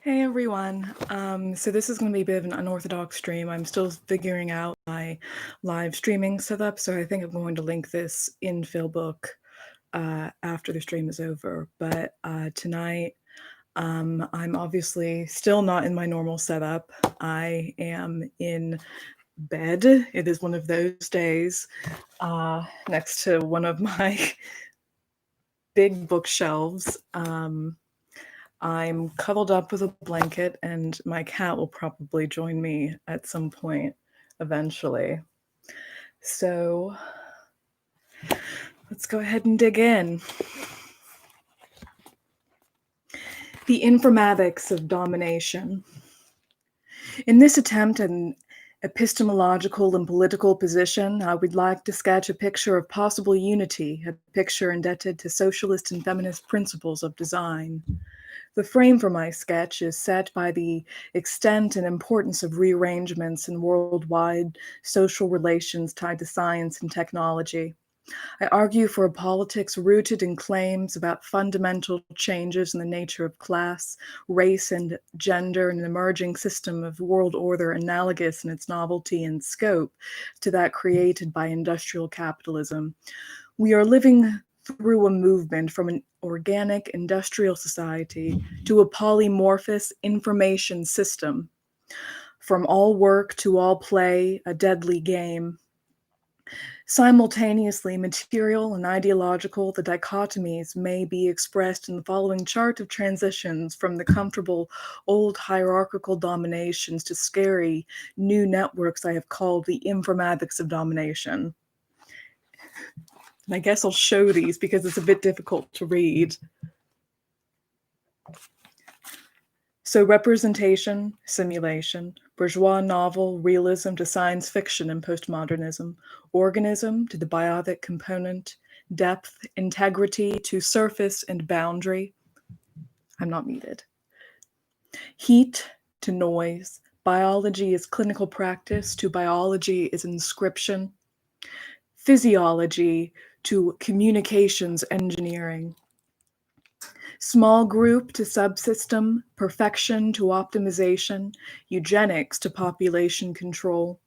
Hey everyone. So this is going to be a bit of an unorthodox stream. I'm still figuring out my live streaming setup, so I think I'm going to link this in Philbook after the stream is over. But tonight, I'm obviously still not in my normal setup. I am in bed. It is one of those days next to one of my big bookshelves. I'm cuddled up with a blanket, and my cat will probably join me at some point eventually. So let's go ahead and dig in. The Informatics of Domination. In this attempt at an epistemological and political position, I would like to sketch a picture of possible unity, a picture indebted to socialist and feminist principles of design. The frame for my sketch is set by the extent and importance of rearrangements in worldwide social relations tied to science and technology. I argue for a politics rooted in claims about fundamental changes in the nature of class, race, and gender, and an emerging system of world order analogous in its novelty and scope to that created by industrial capitalism. We are living through a movement from an organic industrial society to a polymorphous information system. From all work to all play, a deadly game. Simultaneously, material and ideological, the dichotomies may be expressed in the following chart of transitions from the comfortable old hierarchical dominations to scary new networks I have called the Informatics of Domination. And I guess I'll show these because it's a bit difficult to read. So representation, simulation, bourgeois novel, realism to science fiction and postmodernism, organism to the biotic component, depth, integrity to surface and boundary. I'm not muted. Heat to noise, biology is clinical practice to biology is inscription, physiology to communications engineering. Small group to subsystem, perfection to optimization, eugenics to population control,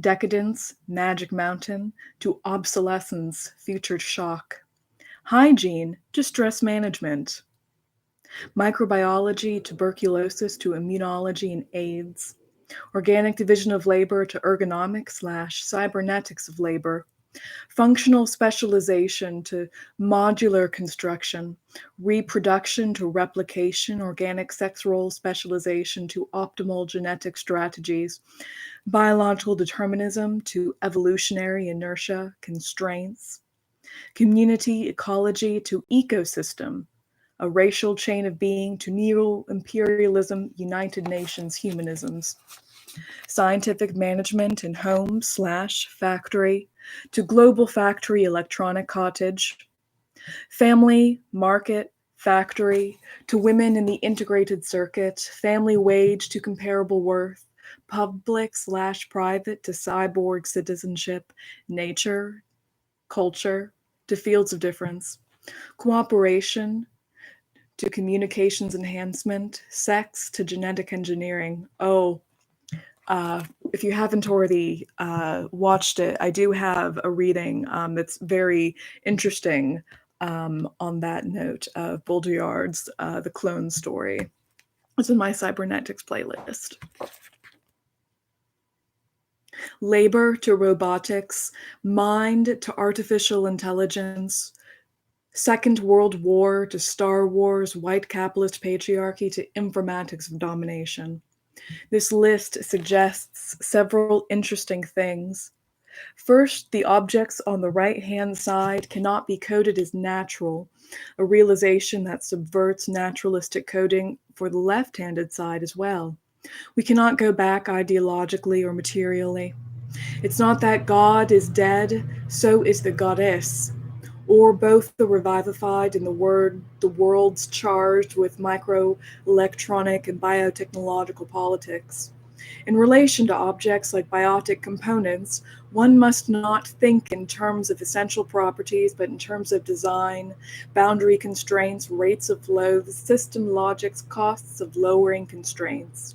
decadence, magic mountain to obsolescence, future shock, hygiene to stress management, microbiology, tuberculosis to immunology and AIDS, organic division of labor to ergonomics / cybernetics of labor, functional specialization to modular construction, reproduction to replication, organic sex role specialization to optimal genetic strategies, biological determinism to evolutionary inertia, constraints, community ecology to ecosystem, a racial chain of being to neo-imperialism, United Nations humanisms, scientific management in home / factory to global factory electronic cottage, family, market, factory to women in the integrated circuit, family wage to comparable worth, public / private to cyborg citizenship, nature, culture to fields of difference, cooperation to communications enhancement, sex to genetic engineering. If you haven't already watched it, I do have a reading that's very interesting on that note of Baudrillard's The Clone Story. It's in my Cybernetics playlist. Labor to robotics, mind to artificial intelligence, Second World War to Star Wars, white capitalist patriarchy to informatics of domination. This list suggests several interesting things. First, the objects on the right-hand side cannot be coded as natural, a realization that subverts naturalistic coding for the left-handed side as well. We cannot go back ideologically or materially. It's not that God is dead, so is the goddess, or both the revivified and the world's charged with microelectronic and biotechnological politics. In relation to objects like biotic components, one must not think in terms of essential properties, but in terms of design, boundary constraints, rates of flow, the system logics, costs of lowering constraints.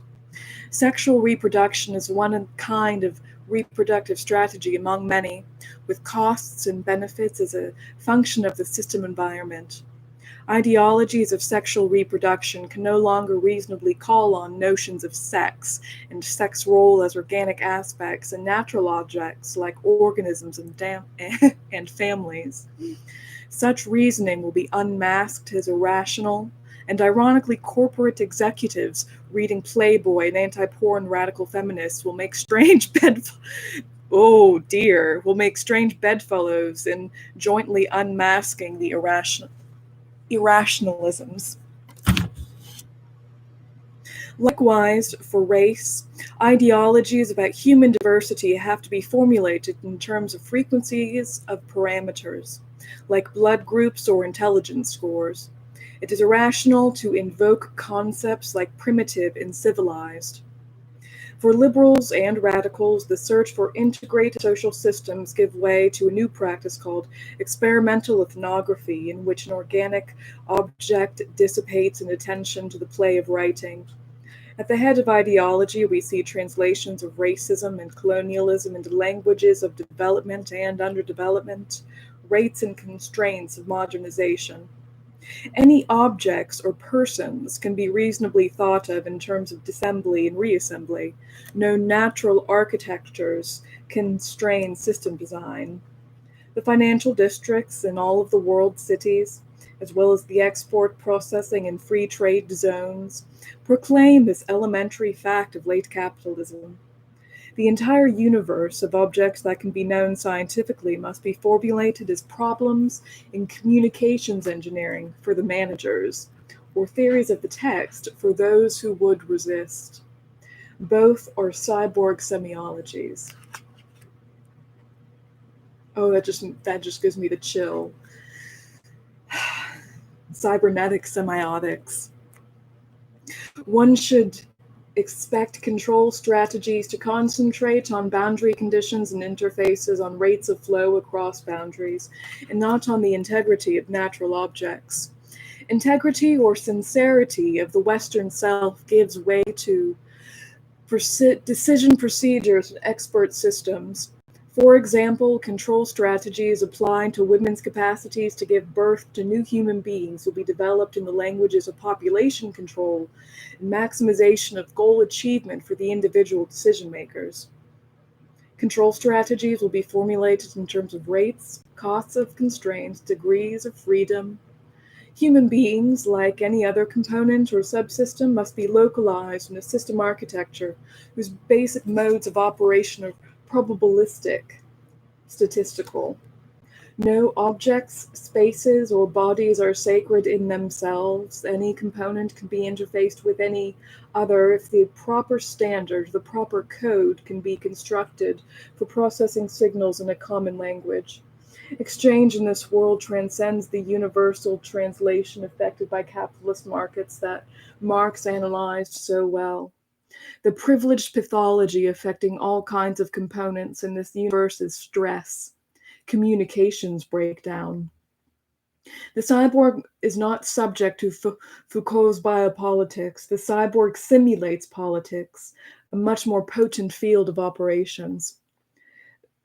Sexual reproduction is one kind of reproductive strategy among many, with costs and benefits as a function of the system environment. Ideologies of sexual reproduction can no longer reasonably call on notions of sex and sex role as organic aspects and natural objects like organisms and families. Such reasoning will be unmasked as irrational, and ironically, corporate executives reading Playboy and anti-porn radical feminists will make strange will make strange bedfellows in jointly unmasking the irrationalisms. Likewise, for race, ideologies about human diversity have to be formulated in terms of frequencies of parameters, like blood groups or intelligence scores. It is irrational to invoke concepts like primitive and civilized. For liberals and radicals, the search for integrated social systems give way to a new practice called experimental ethnography, in which an organic object dissipates in attention to the play of writing. At the head of ideology, we see translations of racism and colonialism into languages of development and underdevelopment, rates and constraints of modernization. Any objects or persons can be reasonably thought of in terms of dissembly and reassembly. No natural architectures constrain system design. The financial districts in all of the world's cities, as well as the export, processing, and free trade zones, proclaim this elementary fact of late capitalism. The entire universe of objects that can be known scientifically must be formulated as problems in communications engineering for the managers, or theories of the text for those who would resist. Both are cyborg semiologies. Oh, that just gives me the chill. Cybernetic semiotics. One should expect control strategies to concentrate on boundary conditions and interfaces, on rates of flow across boundaries, and not on the integrity of natural objects. Integrity or sincerity of the Western self gives way to decision procedures and expert systems. For example, control strategies applying to women's capacities to give birth to new human beings will be developed in the languages of population control and maximization of goal achievement for the individual decision makers. Control strategies will be formulated in terms of rates, costs of constraints, degrees of freedom. Human beings, like any other component or subsystem, must be localized in a system architecture whose basic modes of operation are probabilistic, statistical. No objects, spaces, or bodies are sacred in themselves. Any component can be interfaced with any other if the proper standard, the proper code, can be constructed for processing signals in a common language. Exchange in this world transcends the universal translation affected by capitalist markets that Marx analyzed so well. The privileged pathology affecting all kinds of components in this universe is stress. Communications breakdown. The cyborg is not subject to Foucault's biopolitics. The cyborg simulates politics, a much more potent field of operations.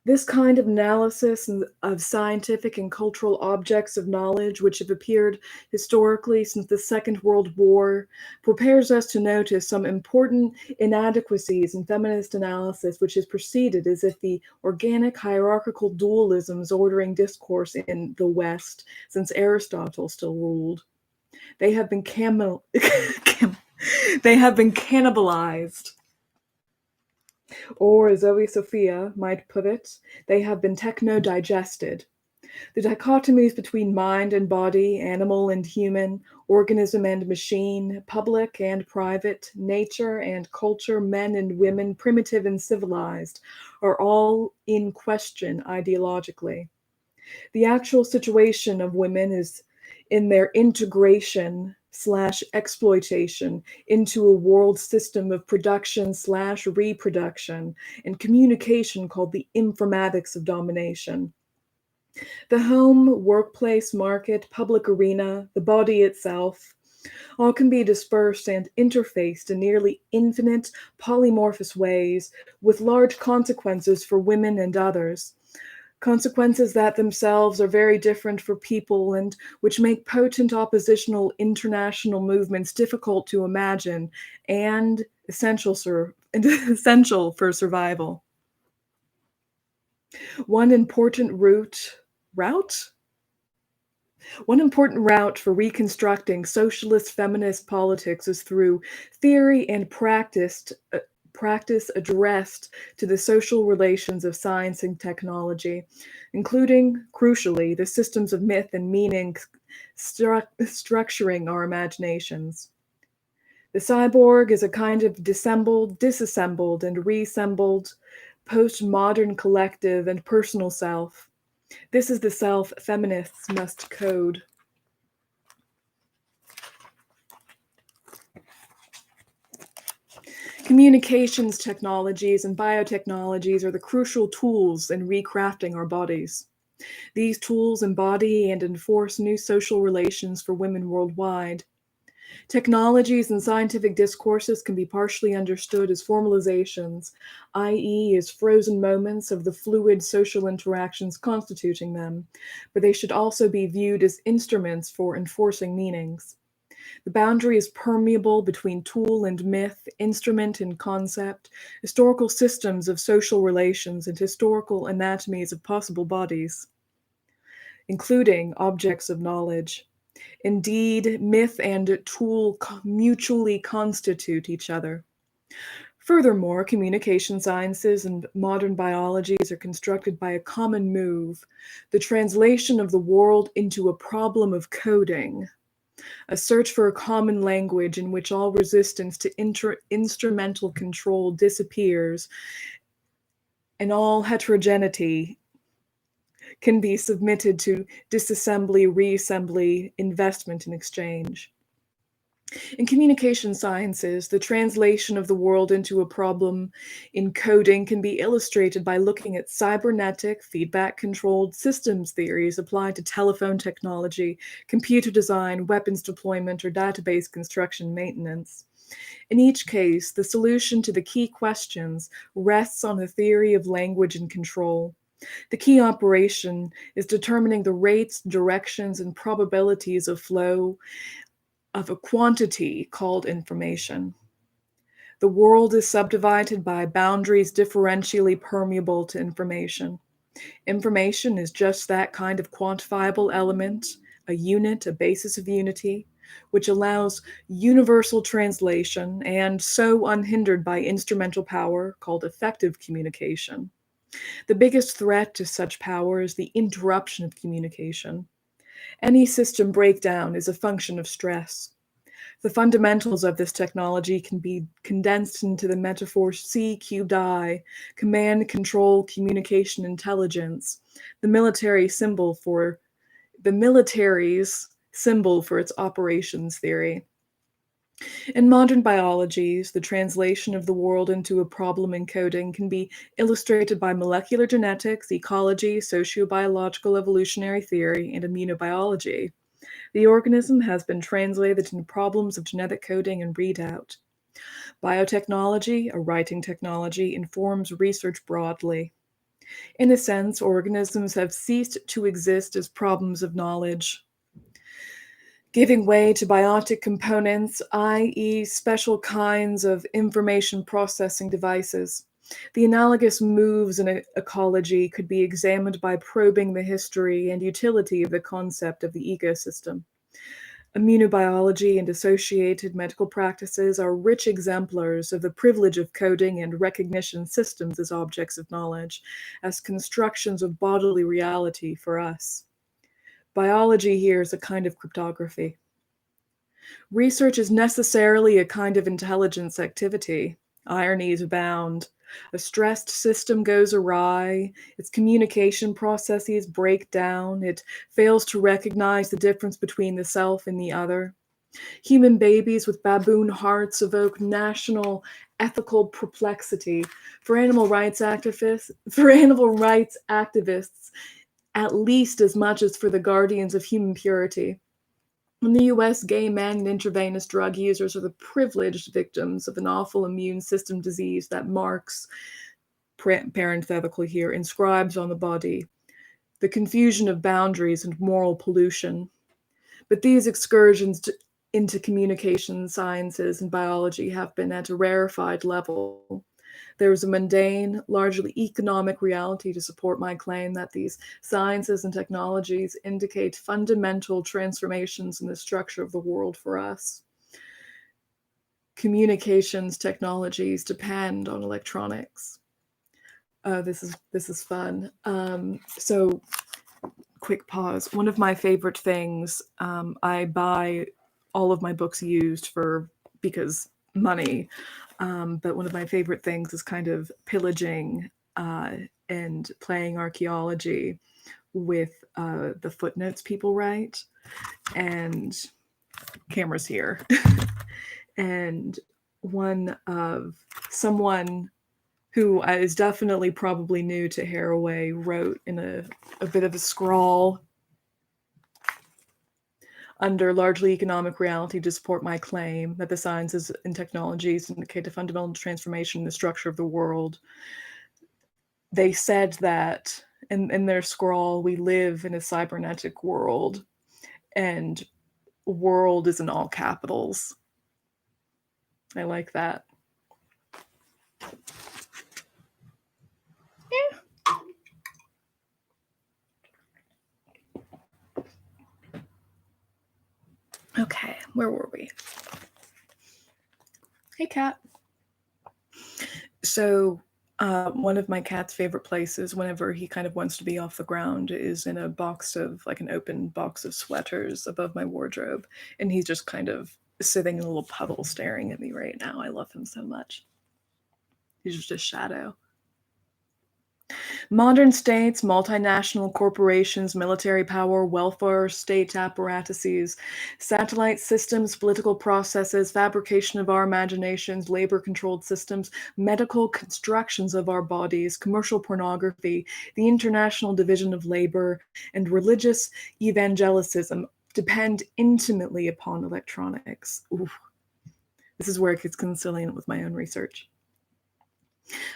This kind of analysis of scientific and cultural objects of knowledge, which have appeared historically since the Second World War, prepares us to notice some important inadequacies in feminist analysis, which has proceeded as if the organic hierarchical dualisms ordering discourse in the West, since Aristotle still ruled. They have been cannibalized. Or, as Zoe Sophia might put it, they have been techno-digested. The dichotomies between mind and body, animal and human, organism and machine, public and private, nature and culture, men and women, primitive and civilized, are all in question ideologically. The actual situation of women is in their integration exploitation into a world system of production reproduction and communication called the Informatics of Domination. The home, workplace, market, public arena, the body itself, all can be dispersed and interfaced in nearly infinite polymorphous ways with large consequences for women and others. Consequences that themselves are very different for people and which make potent oppositional international movements difficult to imagine and essential for survival. One important route for reconstructing socialist feminist politics is through theory and practice addressed to the social relations of science and technology, including, crucially, the systems of myth and meaning structuring our imaginations. The cyborg is a kind of disassembled, and reassembled postmodern collective and personal self. This is the self feminists must code. Communications technologies and biotechnologies are the crucial tools in recrafting our bodies. These tools embody and enforce new social relations for women worldwide. Technologies and scientific discourses can be partially understood as formalizations, i.e., as frozen moments of the fluid social interactions constituting them, but they should also be viewed as instruments for enforcing meanings. The boundary is permeable between tool and myth, instrument and concept, historical systems of social relations, and historical anatomies of possible bodies, including objects of knowledge. Indeed, myth and tool mutually constitute each other. Furthermore, communication sciences and modern biologies are constructed by a common move, the translation of the world into a problem of coding, a search for a common language in which all resistance to instrumental control disappears and all heterogeneity can be submitted to disassembly, reassembly, investment, and exchange. In communication sciences, the translation of the world into a problem in coding can be illustrated by looking at cybernetic, feedback-controlled systems theories applied to telephone technology, computer design, weapons deployment, or database construction maintenance. In each case, the solution to the key questions rests on the theory of language and control. The key operation is determining the rates, directions, and probabilities of flow of a quantity called information. The world is subdivided by boundaries differentially permeable to information. Information is just that kind of quantifiable element, a unit, a basis of unity, which allows universal translation and so unhindered by instrumental power called effective communication. The biggest threat to such power is the interruption of communication. Any system breakdown is a function of stress. The fundamentals of this technology can be condensed into the metaphor C cubed I, command, control, communication, intelligence, the military's symbol for its operations theory. In modern biologies, the translation of the world into a problem in coding can be illustrated by molecular genetics, ecology, sociobiological evolutionary theory, and immunobiology. The organism has been translated into problems of genetic coding and readout. Biotechnology, a writing technology, informs research broadly. In a sense, organisms have ceased to exist as problems of knowledge, giving way to biotic components, i.e., special kinds of information processing devices. The analogous moves in ecology could be examined by probing the history and utility of the concept of the ecosystem. Immunobiology and associated medical practices are rich exemplars of the privilege of coding and recognition systems as objects of knowledge, as constructions of bodily reality for us. Biology here is a kind of cryptography. Research is necessarily a kind of intelligence activity. Ironies abound. A stressed system goes awry, its communication processes break down, it fails to recognize the difference between the self and the other. Human babies with baboon hearts evoke national ethical perplexity. For animal rights activists, at least as much as for the guardians of human purity. In the US, gay men and intravenous drug users are the privileged victims of an awful immune system disease that Marx, parenthetical here, inscribes on the body, the confusion of boundaries and moral pollution. But these excursions into communication sciences and biology have been at a rarefied level. There is a mundane, largely economic reality to support my claim that these sciences and technologies indicate fundamental transformations in the structure of the world for us. Communications technologies depend on electronics. This is fun. So quick pause. One of my favorite things, I buy all of my books used because money. But one of my favorite things is kind of pillaging and playing archaeology with the footnotes people write. And cameras here. And one of someone who is definitely probably new to Haraway wrote in a bit of a scrawl under largely economic reality to support my claim that the sciences and technologies indicate a fundamental transformation in the structure of the world. They said that in their scrawl, we live in a cybernetic world, and world is in all capitals. I like that. Yeah. Okay, where were we? Hey, cat. So one of my cat's favorite places whenever he kind of wants to be off the ground is in a box of, like an open box of sweaters above my wardrobe. And he's just kind of sitting in a little puddle staring at me right now. I love him so much. He's just a shadow. Modern states, multinational corporations, military power, welfare state apparatuses, satellite systems, political processes, fabrication of our imaginations, labor-controlled systems, medical constructions of our bodies, commercial pornography, the international division of labor, and religious evangelicism depend intimately upon electronics. Ooh. This is where it gets conciliant with my own research.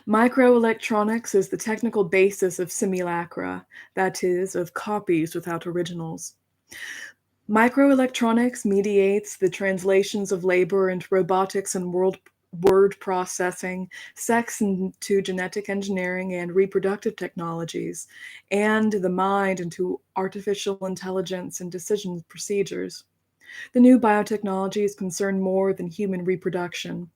Microelectronics is the technical basis of simulacra, that is, of copies without originals. Microelectronics mediates the translations of labor and robotics and word processing, sex into genetic engineering and reproductive technologies, and the mind into artificial intelligence and decision procedures. The new biotechnologies concern more than human reproduction.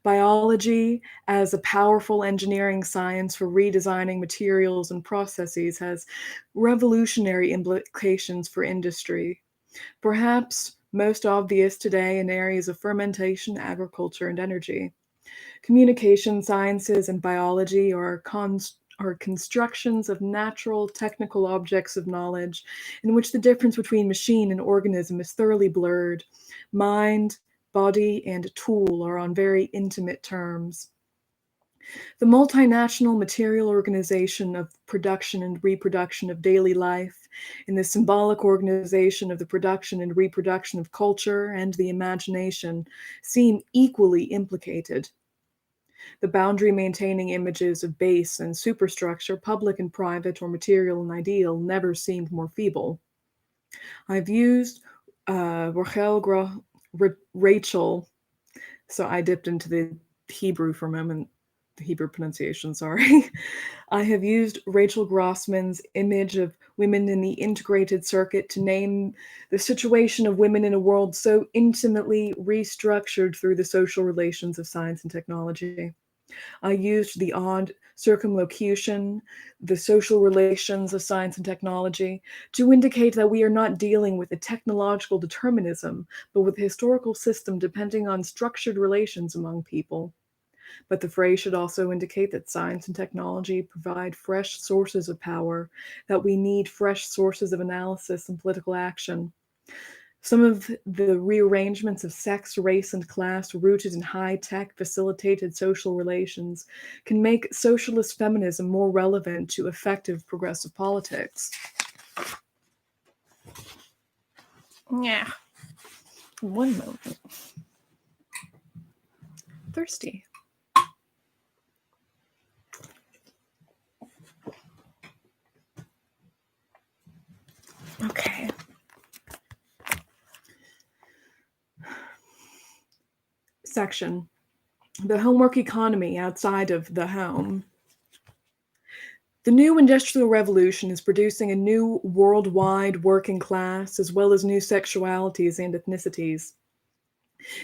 Biology, as a powerful engineering science for redesigning materials and processes, has revolutionary implications for industry. Perhaps most obvious today in areas of fermentation, agriculture, and energy. Communication sciences and biology are constructions of natural technical objects of knowledge in which the difference between machine and organism is thoroughly blurred. Mind, body, and tool are on very intimate terms. The multinational material organization of production and reproduction of daily life, and the symbolic organization of the production and reproduction of culture and the imagination seem equally implicated. The boundary maintaining images of base and superstructure, public and private, or material and ideal, never seemed more feeble. I've used Rachel, so I dipped into the Hebrew for a moment, the Hebrew pronunciation, sorry. I have used Rachel Grossman's image of women in the integrated circuit to name the situation of women in a world so intimately restructured through the social relations of science and technology. I used the odd circumlocution, the social relations of science and technology, to indicate that we are not dealing with a technological determinism, but with a historical system depending on structured relations among people. But the phrase should also indicate that science and technology provide fresh sources of power, that we need fresh sources of analysis and political action. Some of the rearrangements of sex, race, and class rooted in high-tech facilitated social relations can make socialist feminism more relevant to effective progressive politics. Yeah. One moment. Thirsty. Okay. Section. The homework economy outside of the home. The new Industrial Revolution is producing a new worldwide working class as well as new sexualities and ethnicities.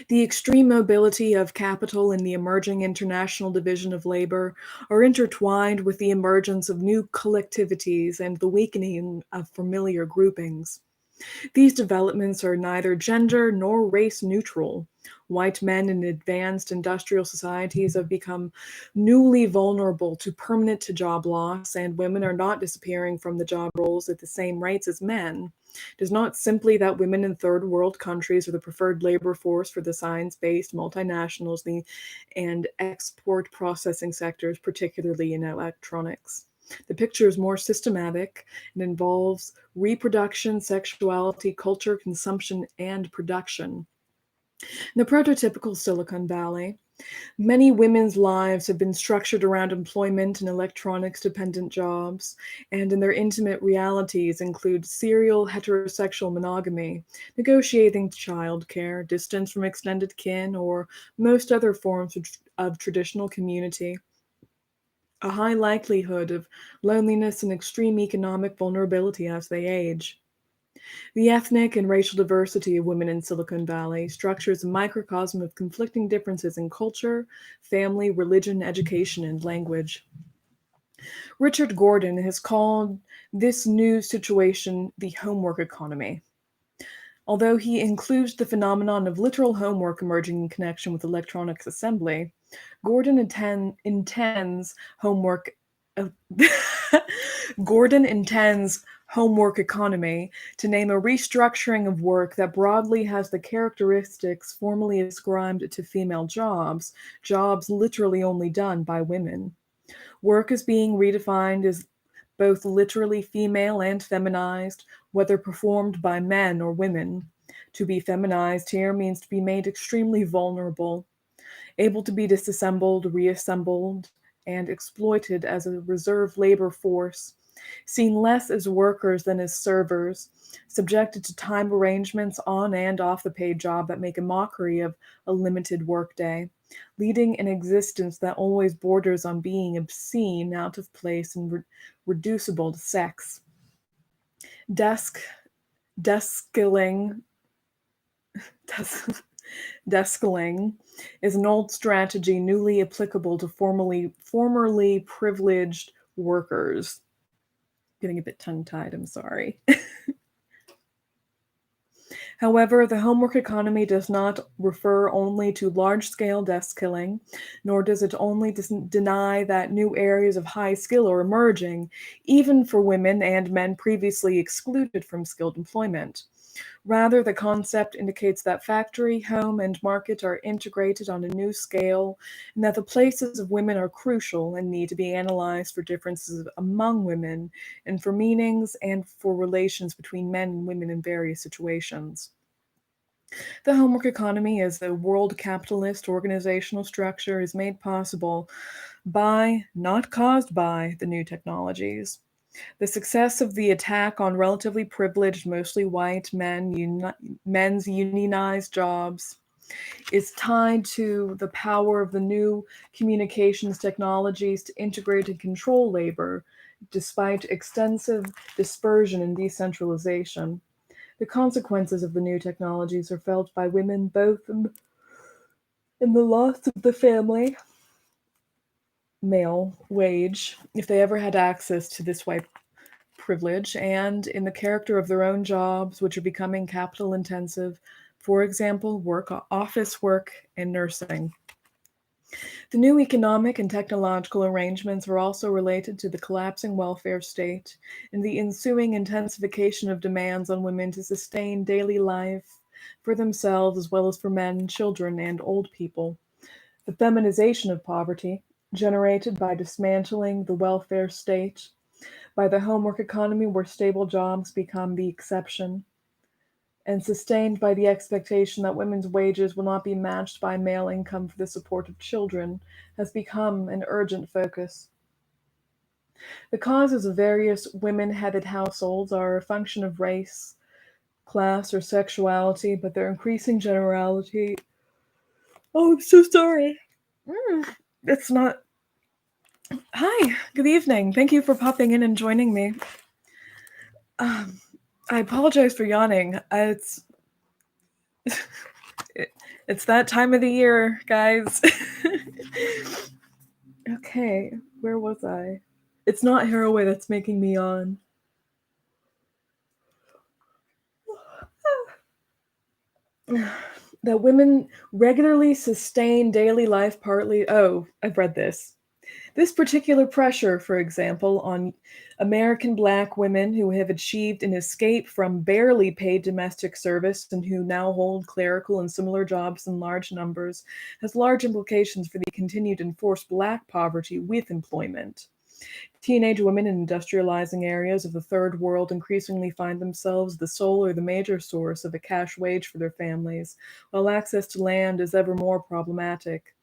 The extreme mobility of capital and the emerging international division of labor are intertwined with the emergence of new collectivities and the weakening of familiar groupings. These developments are neither gender nor race neutral. White men in advanced industrial societies have become newly vulnerable to permanent job loss, and women are not disappearing from the job roles at the same rates as men. It is not simply that women in third world countries are the preferred labor force for the science-based multinationals and export processing sectors, particularly in electronics. The picture is more systematic and involves reproduction, sexuality, culture, consumption, and production. In the prototypical Silicon Valley, many women's lives have been structured around employment and electronics-dependent jobs, and in their intimate realities include serial heterosexual monogamy, negotiating childcare, distance from extended kin, or most other forms of traditional community. A high likelihood of loneliness and extreme economic vulnerability as they age. The ethnic and racial diversity of women in Silicon Valley structures a microcosm of conflicting differences in culture, family, religion, education, and language. Richard Gordon has called this new situation the homework economy. Although he includes the phenomenon of literal homework emerging in connection with electronics assembly, Gordon intends homework Gordon intends homework economy to name a restructuring of work that broadly has the characteristics formerly ascribed to female jobs, jobs literally only done by women. Work is being redefined as both literally female and feminized, whether performed by men or women. To be feminized here means to be made extremely vulnerable, able to be disassembled, reassembled, and exploited as a reserve labor force, seen less as workers than as servers, subjected to time arrangements on and off the paid job that make a mockery of a limited workday, leading an existence that always borders on being obscene, out of place, and reducible to sex. Deskiling is an old strategy newly applicable to formerly privileged workers. Getting a bit tongue-tied, I'm sorry. However, the homework economy does not refer only to large-scale desk killing, nor does it only deny that new areas of high skill are emerging, even for women and men previously excluded from skilled employment. Rather, the concept indicates that factory, home, and market are integrated on a new scale, and that the places of women are crucial and need to be analyzed for differences among women, and for meanings and for relations between men and women in various situations. The homework economy as a world capitalist organizational structure is made possible by, not caused by, the new technologies. The success of the attack on relatively privileged, mostly white men's unionized jobs is tied to the power of the new communications technologies to integrate and control labor, despite extensive dispersion and decentralization. The consequences of the new technologies are felt by women both in the loss of the family male wage, if they ever had access to this white privilege, and in the character of their own jobs, which are becoming capital intensive, for example, office work, and nursing. The new economic and technological arrangements were also related to the collapsing welfare state and the ensuing intensification of demands on women to sustain daily life for themselves as well as for men, children, and old people. The feminization of poverty, generated by dismantling the welfare state, by the homework economy where stable jobs become the exception, and sustained by the expectation that women's wages will not be matched by male income for the support of children, has become an urgent focus. The causes of various women headed households are a function of race, class, or sexuality, but their increasing generality. Oh, I'm so sorry. It's not. Hi, good evening. Thank you for popping in and joining me. I apologize for yawning. It's that time of the year, guys. Okay, where was I? It's not Haraway that's making me yawn. That women regularly sustain daily life partly. Oh, I've read this. This particular pressure, for example, on American Black women who have achieved an escape from barely paid domestic service and who now hold clerical and similar jobs in large numbers, has large implications for the continued enforced Black poverty with employment. Teenage women in industrializing areas of the third world increasingly find themselves the sole or the major source of a cash wage for their families, while access to land is ever more problematic.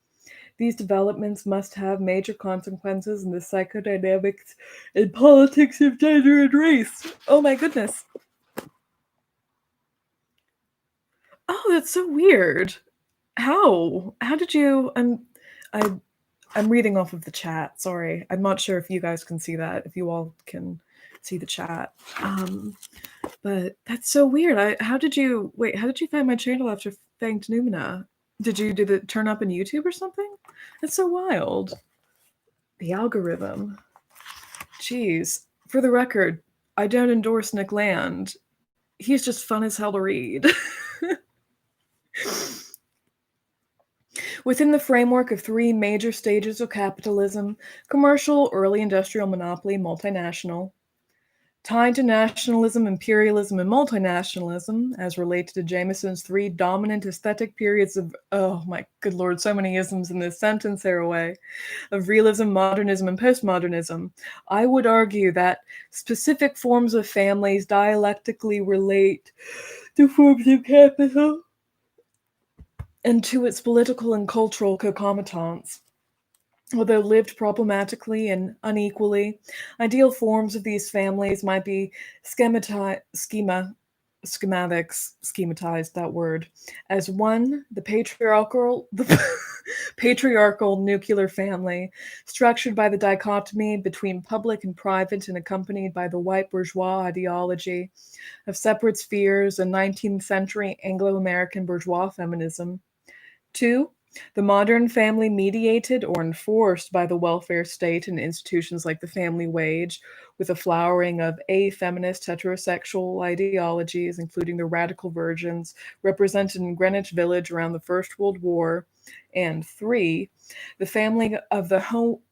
These developments must have major consequences in the psychodynamics and politics of gender and race. Oh my goodness. Oh, that's so weird. How? How did you? I, I'm reading off of the chat. Sorry, I'm not sure if you guys can see that. If you all can see the chat, but that's so weird. How did you wait? How did you find my channel after Fanged Numina? Did it turn up in YouTube or something? That's so wild. The algorithm. Jeez. For the record, I don't endorse Nick Land. He's just fun as hell to read. Within the framework of three major stages of capitalism: commercial, early industrial monopoly, multinational. Tied to nationalism, imperialism, and multinationalism, as related to Jameson's three dominant aesthetic periods of, oh my good lord, so many isms in this sentence, Haraway, of realism, modernism, and postmodernism, I would argue that specific forms of families dialectically relate to forms of capital and to its political and cultural concomitants. Although lived problematically and unequally, ideal forms of these families might be schematized, that word, as one, the patriarchal nuclear family, structured by the dichotomy between public and private and accompanied by the white bourgeois ideology of separate spheres and 19th century Anglo-American bourgeois feminism. Two, the modern family mediated or enforced by the welfare state and institutions like the family wage, with a flowering of feminist heterosexual ideologies, including the radical virgins represented in Greenwich Village around the First World War. And three, the family of the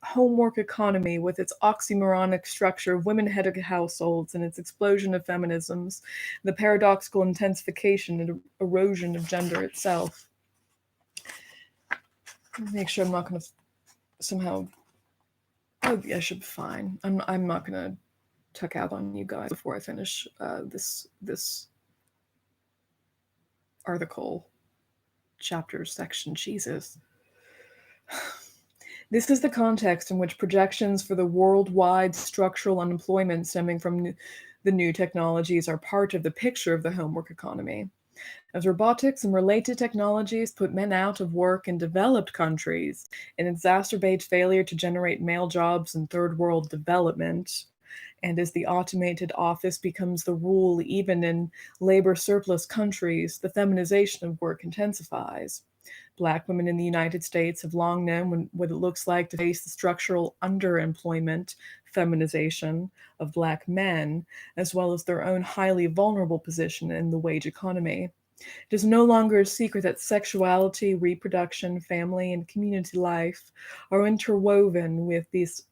homework economy with its oxymoronic structure of women-headed households and its explosion of feminisms, the paradoxical intensification and erosion of gender itself. Make sure I'm not going to somehow. Oh, yeah, I should be fine. I'm not going to tuck out on you guys before I finish this article, chapter, section. Jesus. This is the context in which projections for the worldwide structural unemployment stemming from the new technologies are part of the picture of the homework economy. As robotics and related technologies put men out of work in developed countries and exacerbate failure to generate male jobs in third world development, and as the automated office becomes the rule even in labor surplus countries, the feminization of work intensifies. Black women in the United States have long known what it looks like to face the structural underemployment, feminization of Black men, as well as their own highly vulnerable position in the wage economy. It is no longer a secret that sexuality, reproduction, family, and community life are interwoven with this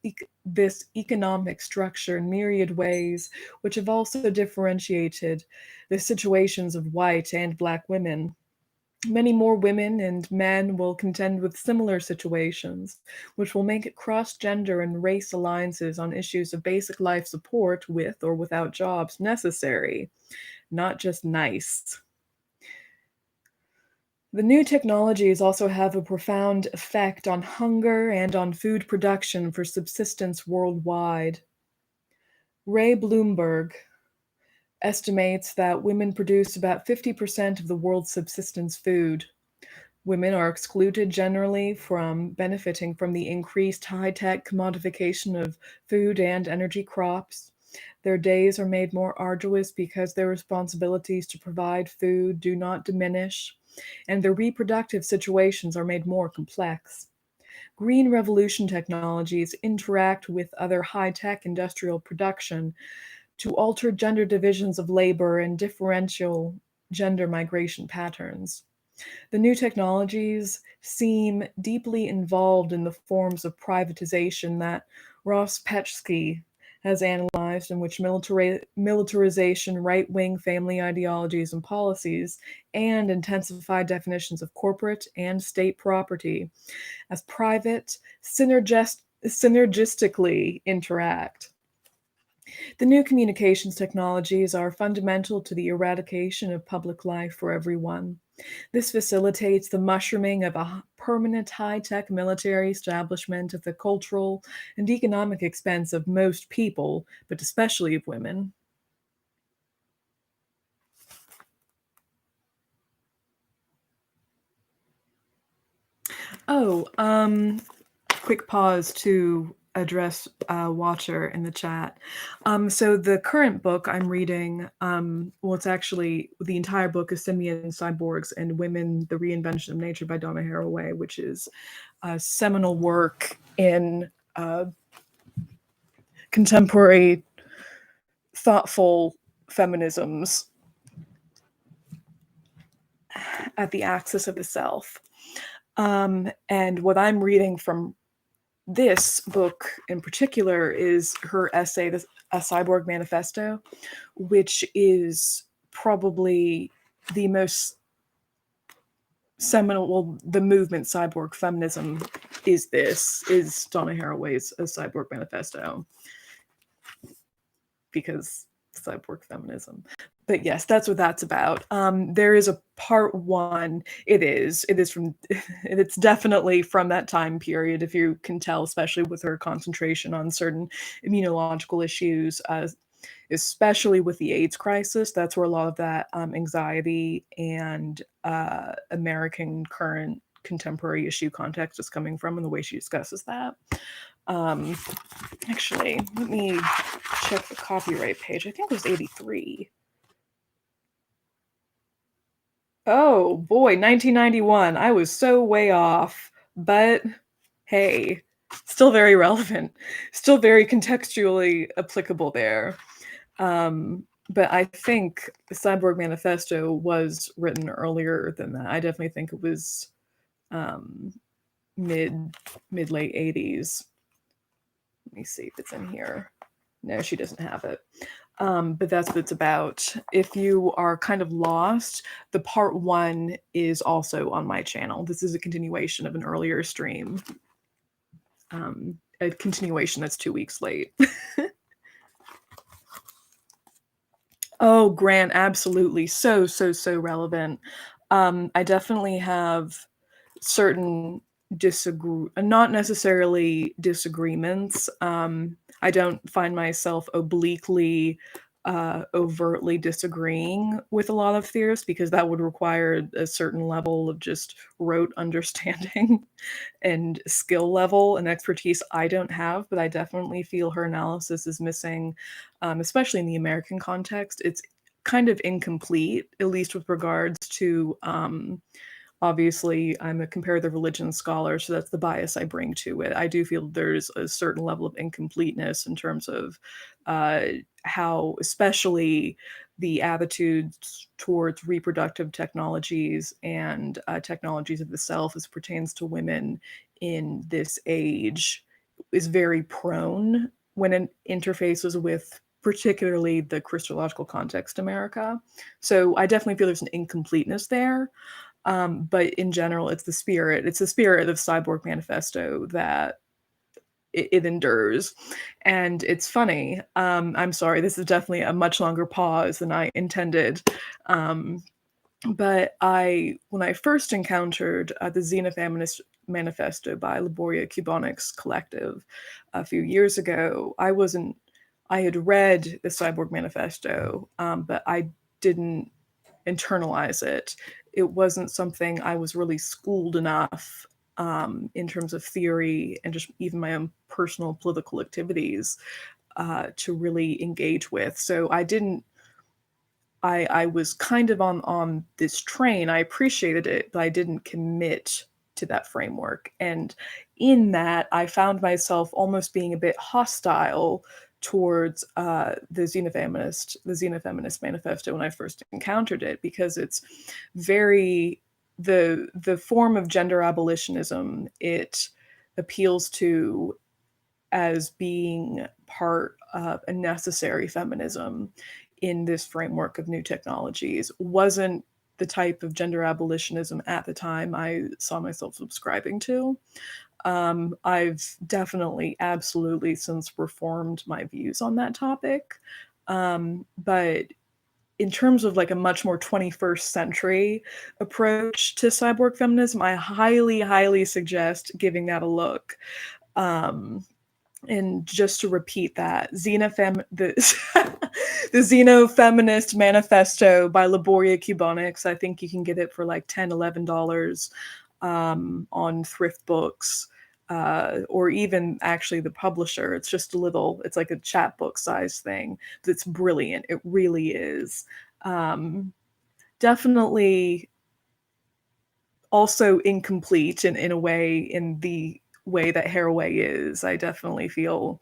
economic structure in myriad ways, which have also differentiated the situations of white and Black women. Many more women and men will contend with similar situations, which will make it cross-gender and race alliances on issues of basic life support with or without jobs necessary, not just nice. The new technologies also have a profound effect on hunger and on food production for subsistence worldwide. Ray Bloomberg estimates that women produce about 50% of the world's subsistence food. Women are excluded generally from benefiting from the increased high-tech commodification of food and energy crops. Their days are made more arduous because their responsibilities to provide food do not diminish, and their reproductive situations are made more complex. Green revolution technologies interact with other high-tech industrial production to alter gender divisions of labor and differential gender migration patterns. The new technologies seem deeply involved in the forms of privatization that Ross Petschke has analyzed, in which militarization, right-wing family ideologies and policies, and intensified definitions of corporate and state property as private synergistically interact. The new communications technologies are fundamental to the eradication of public life for everyone. This facilitates the mushrooming of a permanent high-tech military establishment at the cultural and economic expense of most people, but especially of women. Oh, quick pause to address Watcher in the chat. So the current book I'm reading, well, it's actually the entire book is Simian Cyborgs and Women, The Reinvention of Nature by Donna Haraway, which is a seminal work in contemporary thoughtful feminisms at the axis of the self. And what I'm reading from this book in particular is her essay, A Cyborg Manifesto, which is probably the most seminal, well, the movement cyborg feminism is Donna Haraway's A Cyborg Manifesto, because cyborg feminism. But yes, that's what that's about. There is a part one. It's definitely from that time period, if you can tell, especially with her concentration on certain immunological issues, especially with the AIDS crisis. That's where a lot of that anxiety and American current contemporary issue context is coming from, and the way she discusses that. Actually, let me check the copyright page. I think it was 83. Oh boy, 1991. I was so way off, but hey, still very relevant, still very contextually applicable there. But I think the Cyborg Manifesto was written earlier than that. I definitely think it was mid late 80s. Let me see if it's in here. No, she doesn't have it. But that's what it's about. If you are kind of lost, the part one is also on my channel. This is a continuation of an earlier stream. A continuation that's 2 weeks late. Oh, Grant, absolutely. So relevant. I definitely have certain not necessarily disagreements. I don't find myself obliquely, overtly disagreeing with a lot of theorists, because that would require a certain level of just rote understanding and skill level and expertise I don't have, but I definitely feel her analysis is missing, especially in the American context. It's kind of incomplete, at least with regards to obviously, I'm a comparative religion scholar, so that's the bias I bring to it. I do feel there's a certain level of incompleteness in terms of how especially the attitudes towards reproductive technologies and technologies of the self as pertains to women in this age is very prone when it interfaces with particularly the Christological context America. So I definitely feel there's an incompleteness there. But in general, it's the spirit of Cyborg Manifesto that it endures. And it's funny. I'm sorry, this is definitely a much longer pause than I intended. But when I first encountered the Xena Feminist Manifesto by Laboria Cubonics Collective a few years ago, I had read the Cyborg Manifesto, but I didn't internalize it. It wasn't something I was really schooled enough in terms of theory and just even my own personal political activities to really engage with. So I was kind of on this train. I appreciated it, but I didn't commit to that framework. And in that, I found myself almost being a bit hostile towards the Xena Feminist Manifesto when I first encountered it, because it's very the form of gender abolitionism it appeals to as being part of a necessary feminism in this framework of new technologies wasn't the type of gender abolitionism at the time I saw myself subscribing to. I've definitely, absolutely since reformed my views on that topic. But in terms of like a much more 21st century approach to cyborg feminism, I highly, highly suggest giving that a look. And just to repeat that, the Xeno Feminist Manifesto by Laboria Cubonics. I think you can get it for like $10, $11 on thrift books, or even actually the publisher. It's just it's like a chapbook size thing. But it's brilliant. It really is. Definitely also incomplete in a way, in the way that Haraway is. I definitely feel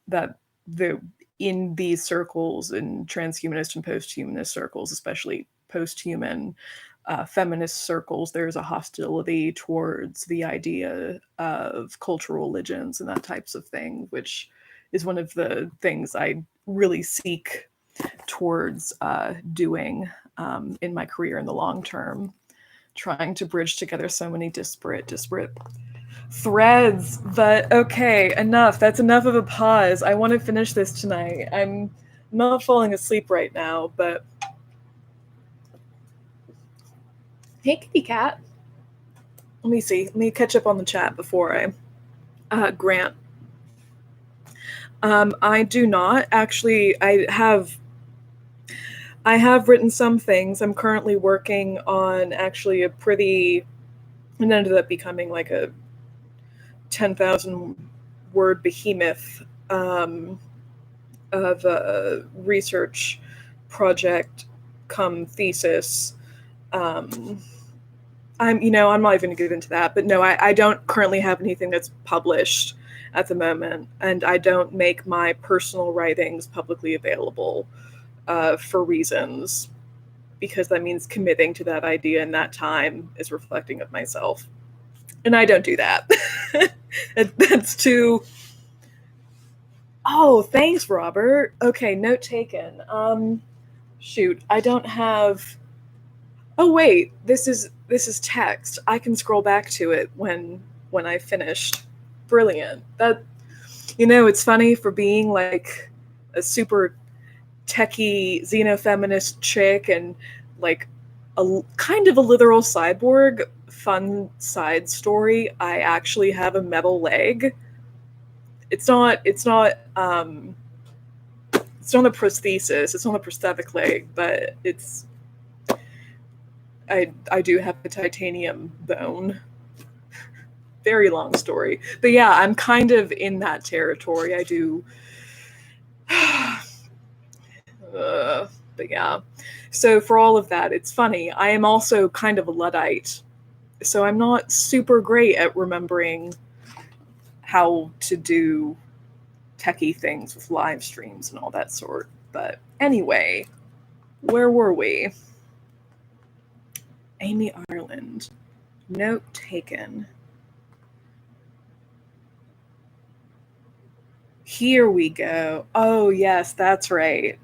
that in these circles, in transhumanist and posthumanist circles, especially posthuman feminist circles, there's a hostility towards the idea of cultural religions and that types of thing, which is one of the things I really seek towards doing in my career in the long term, trying to bridge together so many disparate threads. But okay, enough. That's enough of a pause. I want to finish this tonight. I'm not falling asleep right now, but hey, kitty cat. Let me see. Let me catch up on the chat before I grant. I do not actually. I have written some things. I'm currently working on actually it ended up becoming like a 10,000 word behemoth of a research project come thesis. I'm not even going to get into that, but no, I don't currently have anything that's published at the moment, and I don't make my personal writings publicly available for reasons, because that means committing to that idea and that time is reflecting of myself. And I don't do that. That's too... Oh, thanks, Robert. Okay, note taken. Shoot, I don't have... Oh, wait, this is text. I can scroll back to it when I finished. Brilliant. That, it's funny, for being like a super techie xenofeminist chick and like a kind of a literal cyborg, fun side story, I actually have a metal leg. It's not a prosthesis, it's not a prosthetic leg, but I do have a titanium bone. Very long story. But yeah, I'm kind of in that territory. I do but yeah. So for all of that, it's funny. I am also kind of a Luddite. So I'm not super great at remembering how to do techie things with live streams and all that sort. But anyway, where were we? Amy Ireland. Note taken. Here we go. Oh, yes, that's right.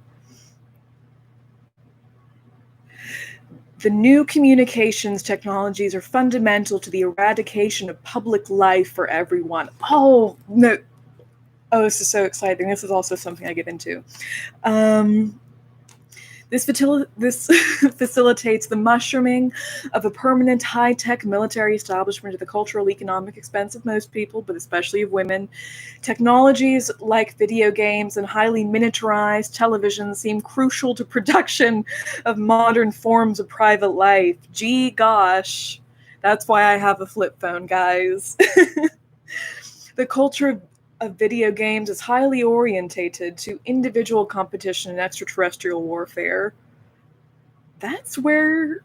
The new communications technologies are fundamental to the eradication of public life for everyone. Oh, no. Oh, this is so exciting. This is also something I get into. This facilitates the mushrooming of a permanent high-tech military establishment at the cultural, economic expense of most people, but especially of women. Technologies like video games and highly miniaturized television seem crucial to production of modern forms of private life. Gee gosh. That's why I have a flip phone, guys. The culture of video games is highly orientated to individual competition and extraterrestrial warfare. That's where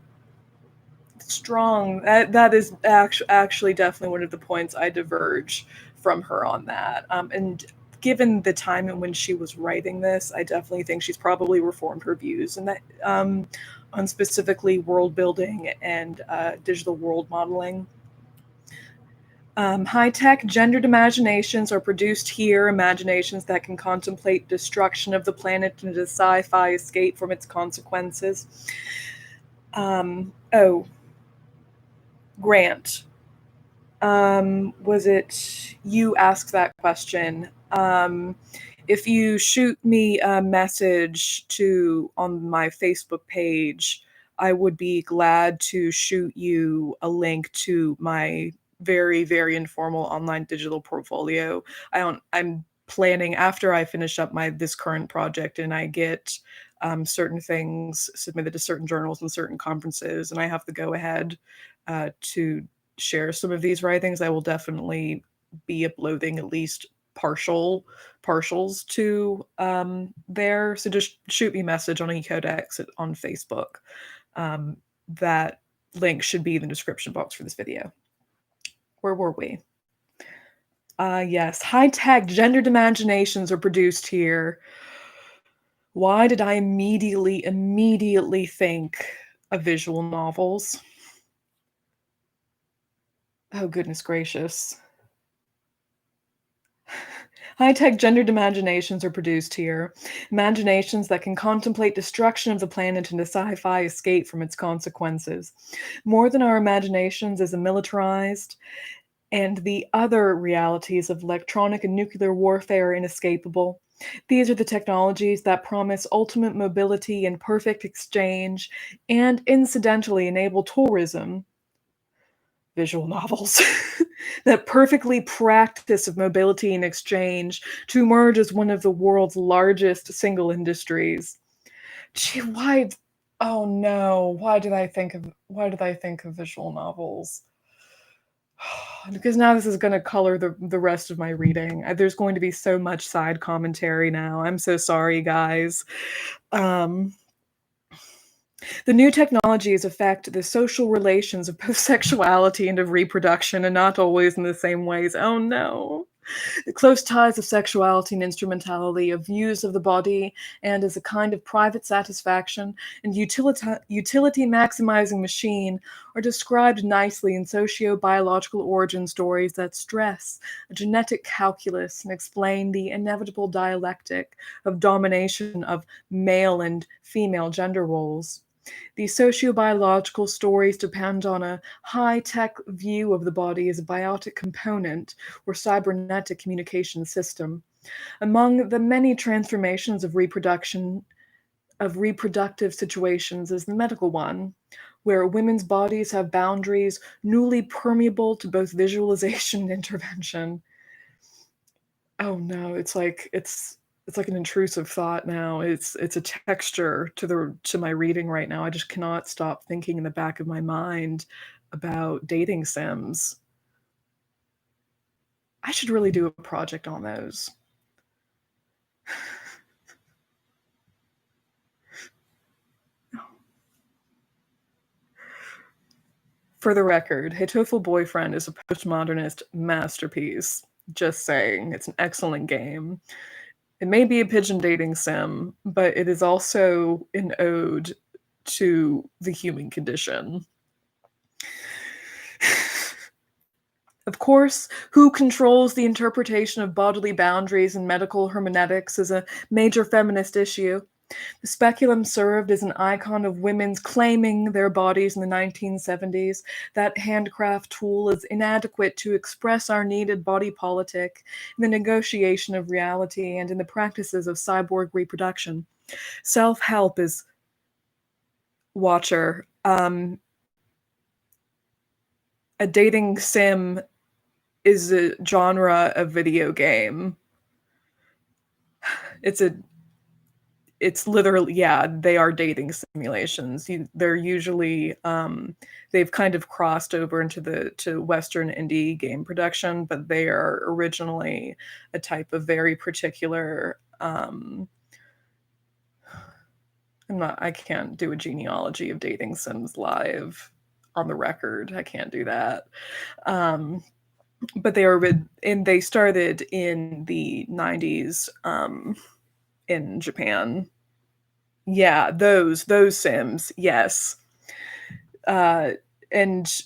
strong, that is actually definitely one of the points I diverge from her on that. And given the time in when she was writing this, I definitely think she's probably reformed her views and that on specifically world building and digital world modeling. High-tech gendered imaginations are produced here, imaginations that can contemplate destruction of the planet and a sci-fi escape from its consequences. Grant, was it you asked that question? If you shoot me a message on my Facebook page, I would be glad to shoot you a link to my very, very informal online digital portfolio. I'm planning after I finish up this current project and I get certain things submitted to certain journals and certain conferences, and I have the go ahead to share some of these writings. I will definitely be uploading at least partials to there. So just shoot me a message on eCodex on Facebook. That link should be in the description box for this video. Where were we? Yes, high-tech gendered imaginations are produced here. Why did I immediately think of visual novels? Oh, goodness gracious. High-tech gendered imaginations are produced here. Imaginations that can contemplate destruction of the planet and a sci-fi escape from its consequences. More than our imaginations is a militarized, and the other realities of electronic and nuclear warfare are inescapable. These are the technologies that promise ultimate mobility and perfect exchange, and incidentally enable tourism. Visual novels that perfectly practice of mobility and exchange to emerge as one of the world's largest single industries. Gee, why? Oh no! Why did I think of visual novels? Because now this is going to color the rest of my reading. There's going to be so much side commentary now. I'm so sorry, guys. The new technologies affect the social relations of both sexuality and of reproduction, and not always in the same ways. Oh no. The close ties of sexuality and instrumentality, of views of the body, and as a kind of private satisfaction and utility maximizing machine are described nicely in socio-biological origin stories that stress a genetic calculus and explain the inevitable dialectic of domination of male and female gender roles. These sociobiological stories depend on a high-tech view of the body as a biotic component or cybernetic communication system. Among the many transformations of reproductive situations is the medical one, where women's bodies have boundaries newly permeable to both visualization and intervention. Oh no, it's like an intrusive thought now. It's a texture to my reading right now. I just cannot stop thinking in the back of my mind about dating sims. I should really do a project on those. For the record, Hatoful Boyfriend is a postmodernist masterpiece. Just saying, it's an excellent game. It may be a pigeon dating sim, but it is also an ode to the human condition. Of course, who controls the interpretation of bodily boundaries in medical hermeneutics is a major feminist issue. The speculum served as an icon of women's claiming their bodies in the 1970s. That handcraft tool is inadequate to express our needed body politic in the negotiation of reality and in the practices of cyborg reproduction. Self-help is Watcher. A dating sim is a genre of video game. It's literally, yeah, they are dating simulations. They're usually they've kind of crossed over to Western indie game production, but they are originally a type of very particular I can't do a genealogy of dating sims live on the record. I can't do that. But they started in the 90s in Japan. Yeah, those sims, yes. And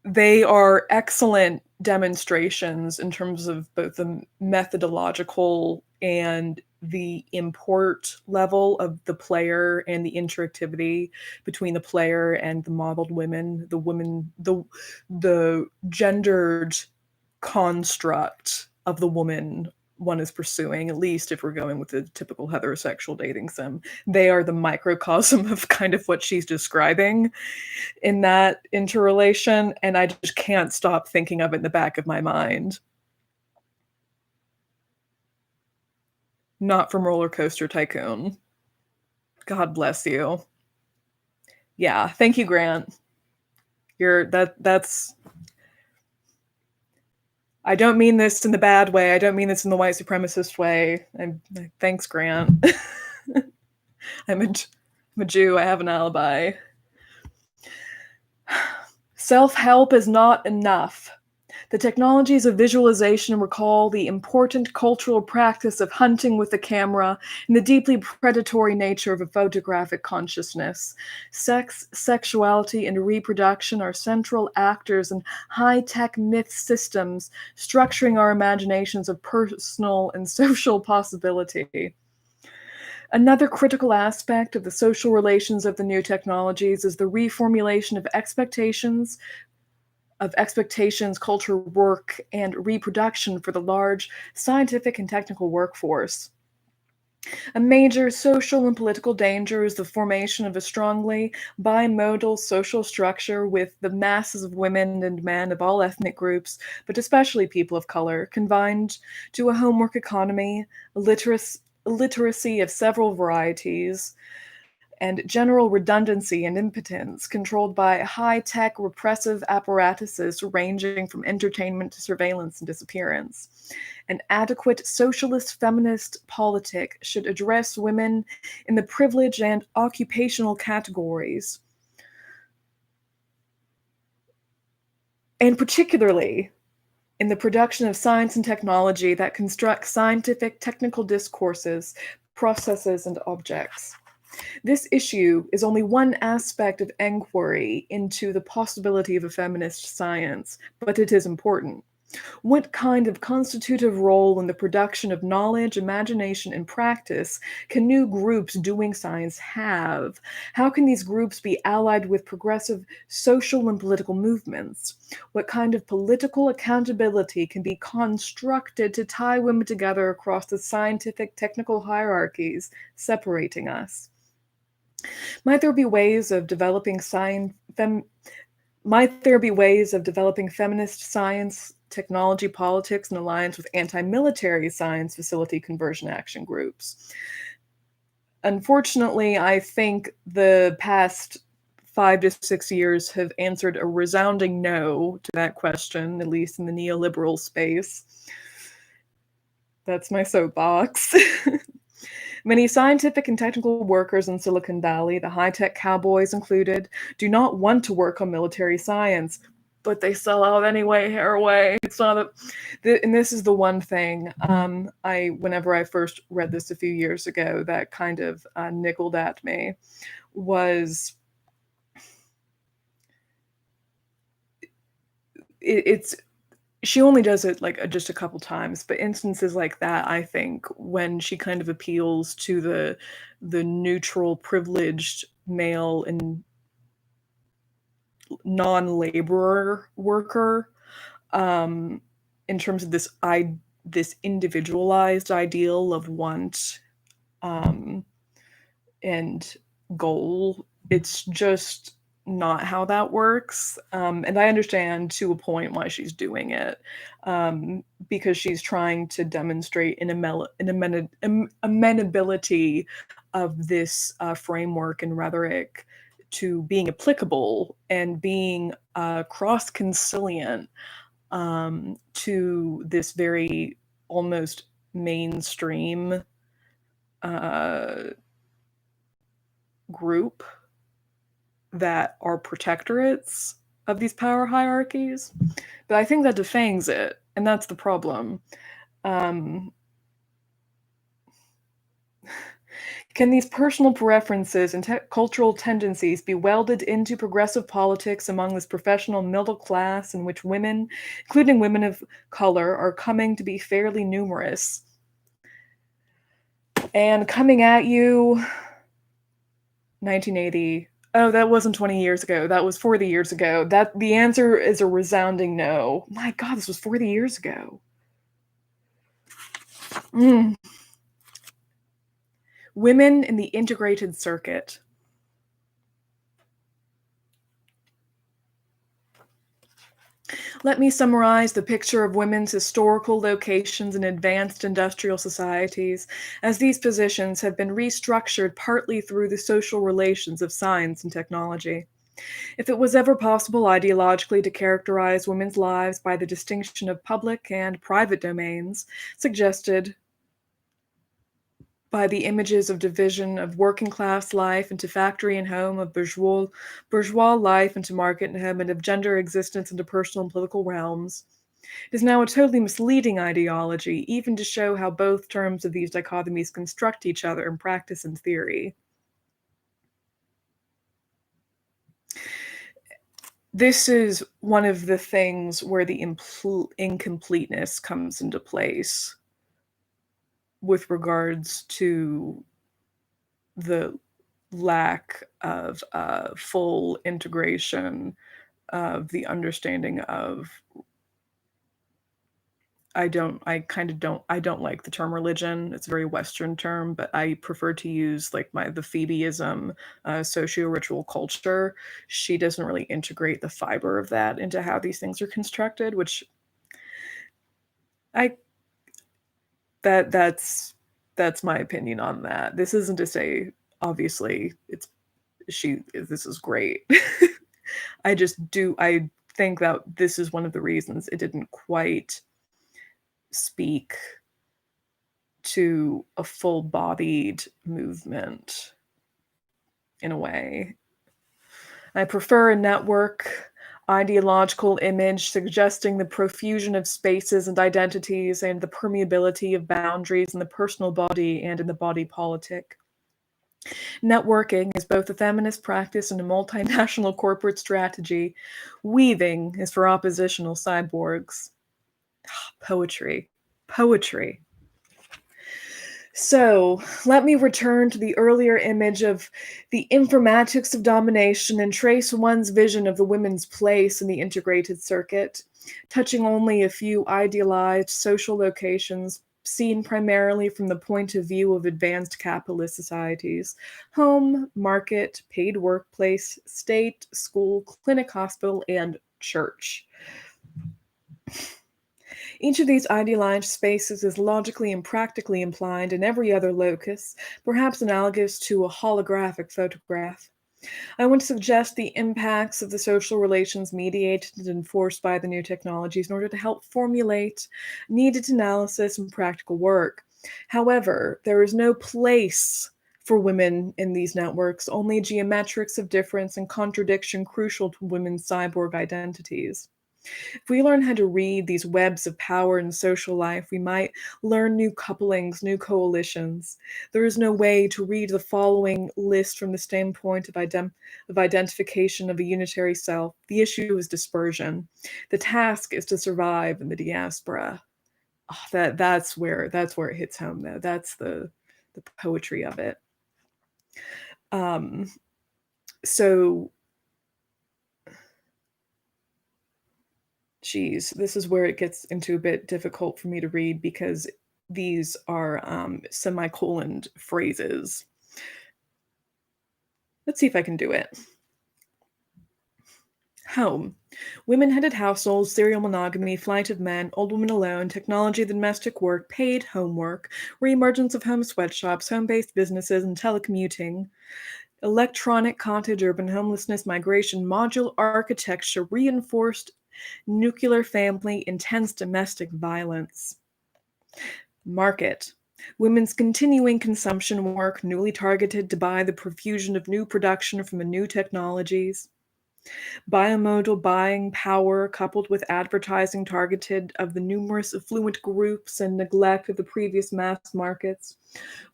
they are excellent demonstrations in terms of both the methodological and the import level of the player and the interactivity between the player and the modeled women, the gendered construct of the woman one is pursuing, at least if we're going with the typical heterosexual dating sim. They are the microcosm of kind of what she's describing in that interrelation, and I just can't stop thinking of it in the back of my mind. Not from Roller Coaster Tycoon. God bless you. Yeah, thank you, Grant. That's I don't mean this in the bad way. I don't mean this in the white supremacist way. Thanks, Grant. I'm a Jew. I have an alibi. Self-help is not enough. The technologies of visualization recall the important cultural practice of hunting with the camera and the deeply predatory nature of a photographic consciousness. Sex, sexuality, and reproduction are central actors in high-tech myth systems, structuring our imaginations of personal and social possibility. Another critical aspect of the social relations of the new technologies is the reformulation of expectations, culture, work, and reproduction for the large scientific and technical workforce. A major social and political danger is the formation of a strongly bimodal social structure with the masses of women and men of all ethnic groups, but especially people of color, confined to a homework economy, illiteracy of several varieties, and general redundancy and impotence, controlled by high-tech repressive apparatuses ranging from entertainment to surveillance and disappearance. An adequate socialist feminist politic should address women in the privilege and occupational categories, and particularly in the production of science and technology that construct scientific technical discourses, processes, and objects. This issue is only one aspect of enquiry into the possibility of a feminist science, but it is important. What kind of constitutive role in the production of knowledge, imagination, and practice can new groups doing science have? How can these groups be allied with progressive social and political movements? What kind of political accountability can be constructed to tie women together across the scientific technical hierarchies separating us? Might there be ways of developing feminist science, technology, politics in alliance with anti-military science facility conversion action groups? Unfortunately, I think the past 5 to 6 years have answered a resounding no to that question, at least in the neoliberal space. That's my soapbox. Many scientific and technical workers in Silicon Valley, the high-tech cowboys included, do not want to work on military science. but they sell out anyway, Haraway. It's not and this is the one thing whenever I first read this a few years ago, that kind of nickled at me was it's she only does it like just a couple times, but instances like that, I think, when she kind of appeals to the neutral, privileged male and non-laborer worker, in terms of this individualized ideal of want and goal. It's just not how that works. And I understand to a point why she's doing it, because she's trying to demonstrate an amenability of this framework and rhetoric to being applicable and being cross-consilient to this very almost mainstream group that are protectorates of these power hierarchies. But I think that defangs it, and that's the problem. Can these personal preferences and cultural tendencies be welded into progressive politics among this professional middle class in which women, including women of color, are coming to be fairly numerous? And coming at you, 1980. Oh, that wasn't 20 years ago. That was 40 years ago. The answer is a resounding no. My God, this was 40 years ago. Women in the integrated circuit. Let me summarize the picture of women's historical locations in advanced industrial societies, as these positions have been restructured partly through the social relations of science and technology. If it was ever possible ideologically to characterize women's lives by the distinction of public and private domains, suggested by the images of division of working class life into factory and home, of bourgeois life into market and home, and of gender existence into personal and political realms, it is now a totally misleading ideology, even to show how both terms of these dichotomies construct each other in practice and theory. This is one of the things where the incompleteness comes into place with regards to the lack of full integration of the understanding of I don't like the term religion. It's a very Western term, but I prefer to use like the Phoebeism, socio-ritual culture. She doesn't really integrate the fiber of that into how these things are constructed, which that's my opinion on that. This isn't to say, obviously, this is great. I think that this is one of the reasons it didn't quite speak to a full-bodied movement in a way. I prefer a network ideological image suggesting the profusion of spaces and identities and the permeability of boundaries in the personal body and in the body politic. Networking is both a feminist practice and a multinational corporate strategy. Weaving is for oppositional cyborgs. Poetry. Poetry. So let me return to the earlier image of the informatics of domination and trace one's vision of the women's place in the integrated circuit, touching only a few idealized social locations seen primarily from the point of view of advanced capitalist societies: home, market, paid workplace, state, school, clinic, hospital, and church. Each of these idealized spaces is logically and practically implied in every other locus, perhaps analogous to a holographic photograph. I want to suggest the impacts of the social relations mediated and enforced by the new technologies in order to help formulate needed analysis and practical work. However, there is no place for women in these networks, only geometrics of difference and contradiction crucial to women's cyborg identities. If we learn how to read these webs of power in social life, we might learn new couplings, new coalitions. There is no way to read the following list from the standpoint of identification of a unitary self. The issue is dispersion. The task is to survive in the diaspora. Oh, that's where it hits home, though. That's the poetry of it. So geez, this is where it gets into a bit difficult for me to read because these are semicolon phrases. Let's see if I can do it. Home. Women-headed households, serial monogamy, flight of men, old women alone, technology, the domestic work, paid homework, reemergence of home sweatshops, home-based businesses, and telecommuting, electronic cottage, urban homelessness, migration, modular architecture, reinforced nuclear family, intense domestic violence. Market. Women's continuing consumption work, newly targeted to buy the profusion of new production from the new technologies. Biomodal buying power coupled with advertising targeted of the numerous affluent groups and neglect of the previous mass markets.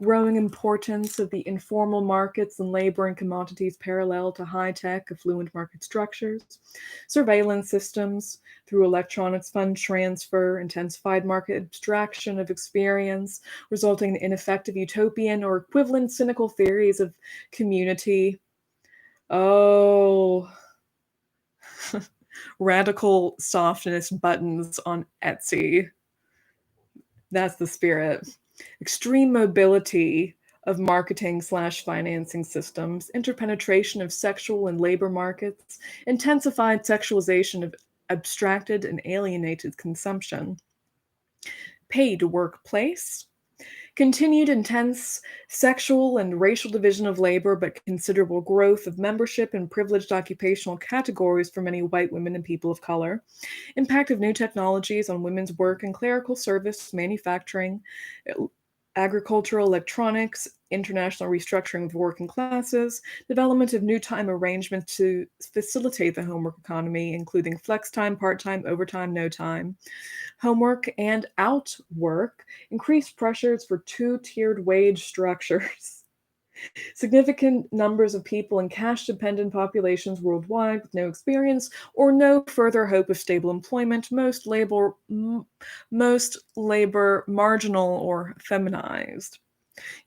Growing importance of the informal markets and labor and commodities parallel to high-tech affluent market structures. Surveillance systems through electronics fund transfer, intensified market abstraction of experience, resulting in ineffective utopian or equivalent cynical theories of community. Oh, radical softness buttons on Etsy. That's the spirit. Extreme mobility of marketing / financing systems, interpenetration of sexual and labor markets, intensified sexualization of abstracted and alienated consumption. Paid workplace. Continued intense sexual and racial division of labor, but considerable growth of membership in privileged occupational categories for many white women and people of color. Impact of new technologies on women's work and clerical service, manufacturing, agricultural, electronics, international restructuring of working classes, development of new time arrangements to facilitate the homework economy, including flex time, part-time, overtime, no time. Homework and outwork, increased pressures for two-tiered wage structures. Significant numbers of people in cash-dependent populations worldwide with no experience or no further hope of stable employment, most labor marginal or feminized.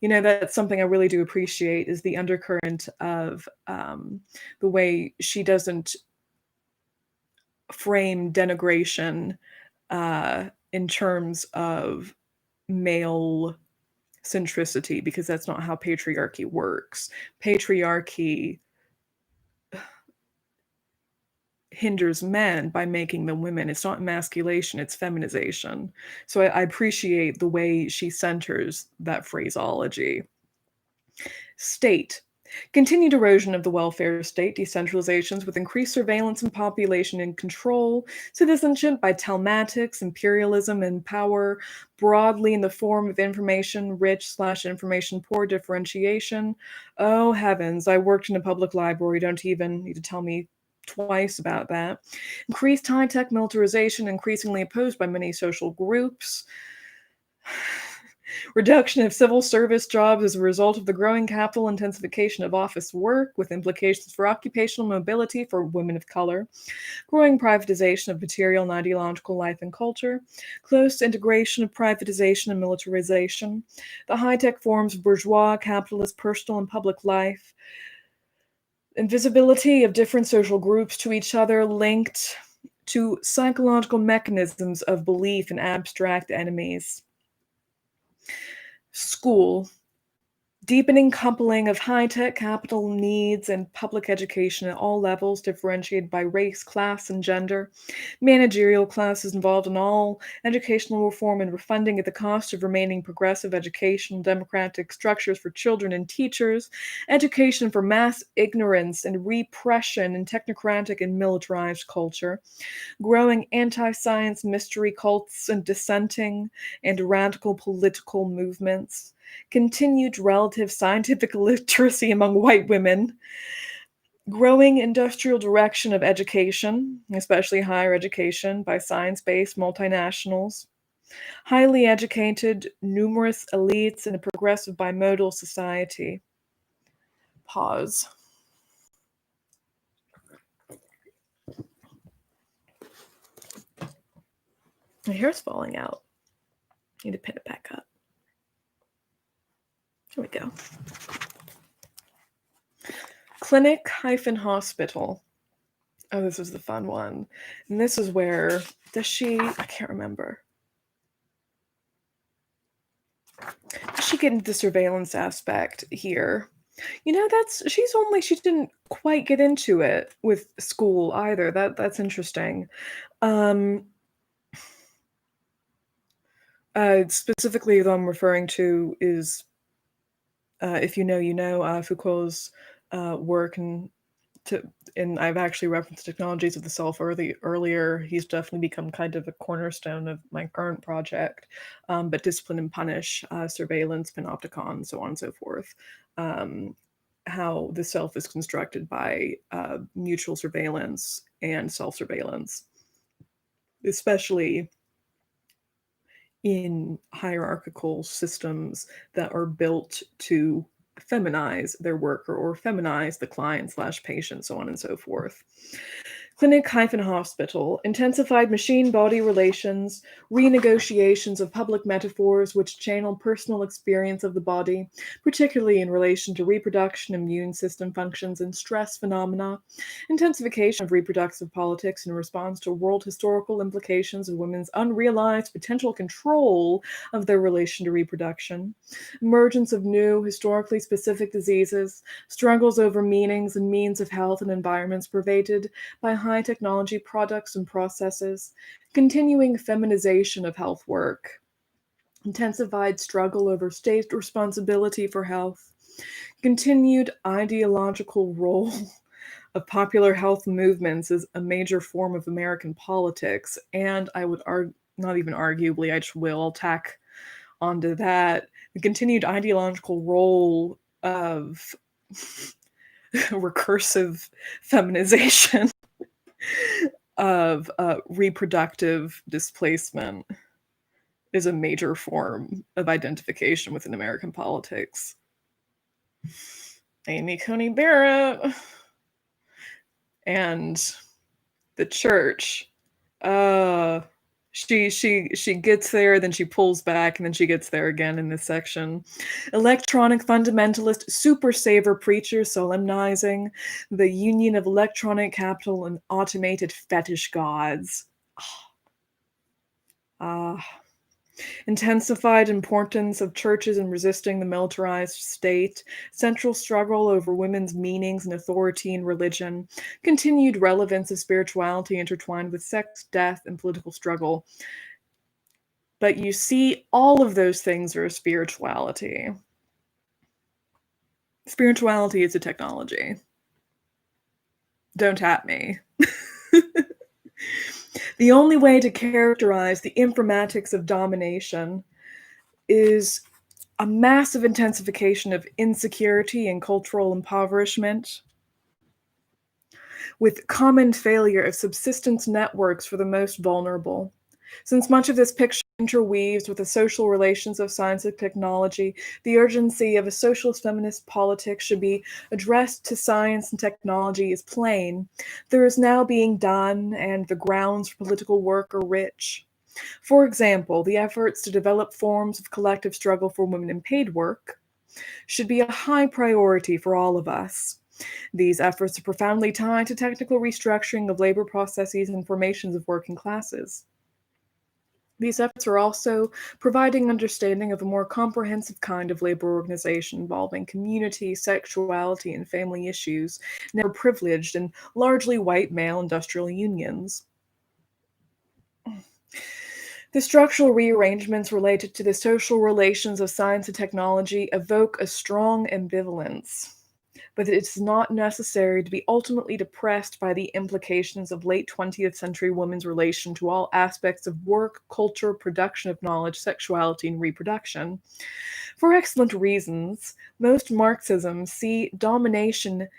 You know, that's something I really do appreciate is the undercurrent of the way she doesn't frame denigration in terms of male centricity, because that's not how patriarchy works. Patriarchy hinders men by making them women. It's not emasculation, it's feminization. So I appreciate the way she centers that phraseology. State. Continued erosion of the welfare state, decentralizations with increased surveillance and population and control, citizenship by telematics, imperialism, and power broadly in the form of information rich / information poor differentiation. Oh heavens, I worked in a public library. Don't even need to tell me twice about that. Increased high-tech militarization, increasingly opposed by many social groups. Reduction of civil service jobs as a result of the growing capital intensification of office work, with implications for occupational mobility for women of color. Growing privatization of material and ideological life and culture. Close integration of privatization and militarization. The high-tech forms of bourgeois, capitalist, personal, and public life. Invisibility of different social groups to each other, linked to psychological mechanisms of belief in abstract enemies. School. Deepening coupling of high-tech capital needs and public education at all levels, differentiated by race, class, and gender. Managerial classes involved in all educational reform and refunding at the cost of remaining progressive educational democratic structures for children and teachers. Education for mass ignorance and repression in technocratic and militarized culture. Growing anti-science mystery cults and dissenting and radical political movements. continued relative scientific literacy among white women, growing industrial direction of education, especially higher education, by science-based multinationals, highly educated, numerous elites in a progressive bimodal society. Pause. My hair's falling out. Need to pin it back up. Here we go. Clinic-hospital. Oh, this was the fun one. And this is where, I can't remember. Does she get into the surveillance aspect here? You know, she didn't quite get into it with school either. That's interesting. Specifically, the I'm referring to is, if you know, you know, Foucault's work, and I've actually referenced Technologies of the Self earlier. He's definitely become kind of a cornerstone of my current project. But Discipline and Punish, Surveillance, Panopticon, so on and so forth. How the self is constructed by mutual surveillance and self-surveillance, especially in hierarchical systems that are built to feminize their worker or feminize the client/patient, so on and so forth. Clinic-hospital, intensified machine-body relations, renegotiations of public metaphors which channel personal experience of the body, particularly in relation to reproduction, immune system functions, and stress phenomena, intensification of reproductive politics in response to world historical implications of women's unrealized potential control of their relation to reproduction, emergence of new, historically specific diseases, struggles over meanings and means of health and environments pervaded by high technology products and processes, continuing feminization of health work, intensified struggle over state responsibility for health, continued ideological role of popular health movements as a major form of American politics, and I would not even arguably, I just will tack onto that, the continued ideological role of recursive feminization of reproductive displacement is a major form of identification within American politics. Amy Coney Barrett and the church. She gets there, then she pulls back, and then she gets there again in this section. Electronic fundamentalist super saver preachers solemnizing the union of electronic capital and automated fetish gods. Intensified importance of churches in resisting the militarized state, central struggle over women's meanings and authority in religion, continued relevance of spirituality intertwined with sex, death, and political struggle. But you see, all of those things are spirituality. Spirituality is a technology. Don't at me. The only way to characterize the informatics of domination is a massive intensification of insecurity and cultural impoverishment, with common failure of subsistence networks for the most vulnerable. Since much of this picture interweaves with the social relations of science and technology, the urgency of a socialist feminist politics should be addressed to science and technology is plain. There is now being done, and the grounds for political work are rich. For example, the efforts to develop forms of collective struggle for women in paid work should be a high priority for all of us. These efforts are profoundly tied to technical restructuring of labor processes and formations of working classes. These efforts are also providing understanding of a more comprehensive kind of labor organization involving community, sexuality, and family issues, never privileged in largely white male industrial unions. The structural rearrangements related to the social relations of science and technology evoke a strong ambivalence. but it's not necessary to be ultimately depressed by the implications of late 20th century women's relation to all aspects of work, culture, production of knowledge, sexuality, and reproduction. For excellent reasons, most Marxisms see domination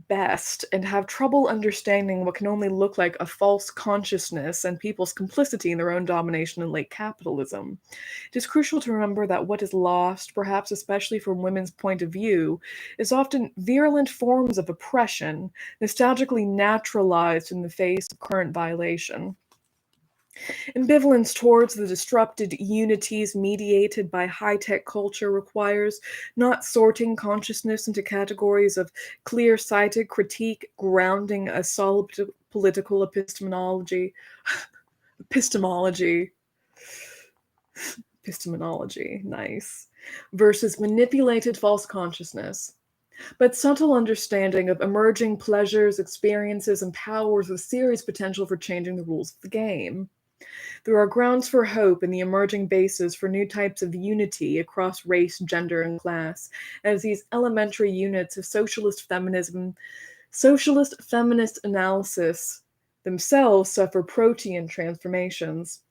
best and have trouble understanding what can only look like a false consciousness and people's complicity in their own domination in late capitalism. It is crucial to remember that what is lost, perhaps especially from women's point of view, is often virulent forms of oppression, nostalgically naturalized in the face of current violation. Ambivalence towards the disrupted unities mediated by high-tech culture requires not sorting consciousness into categories of clear-sighted critique grounding a solid political epistemology, nice, versus manipulated false consciousness, but subtle understanding of emerging pleasures, experiences, and powers with serious potential for changing the rules of the game. There are grounds for hope in the emerging bases for new types of unity across race, gender, and class, as these elementary units of socialist feminist analysis themselves suffer protean transformations.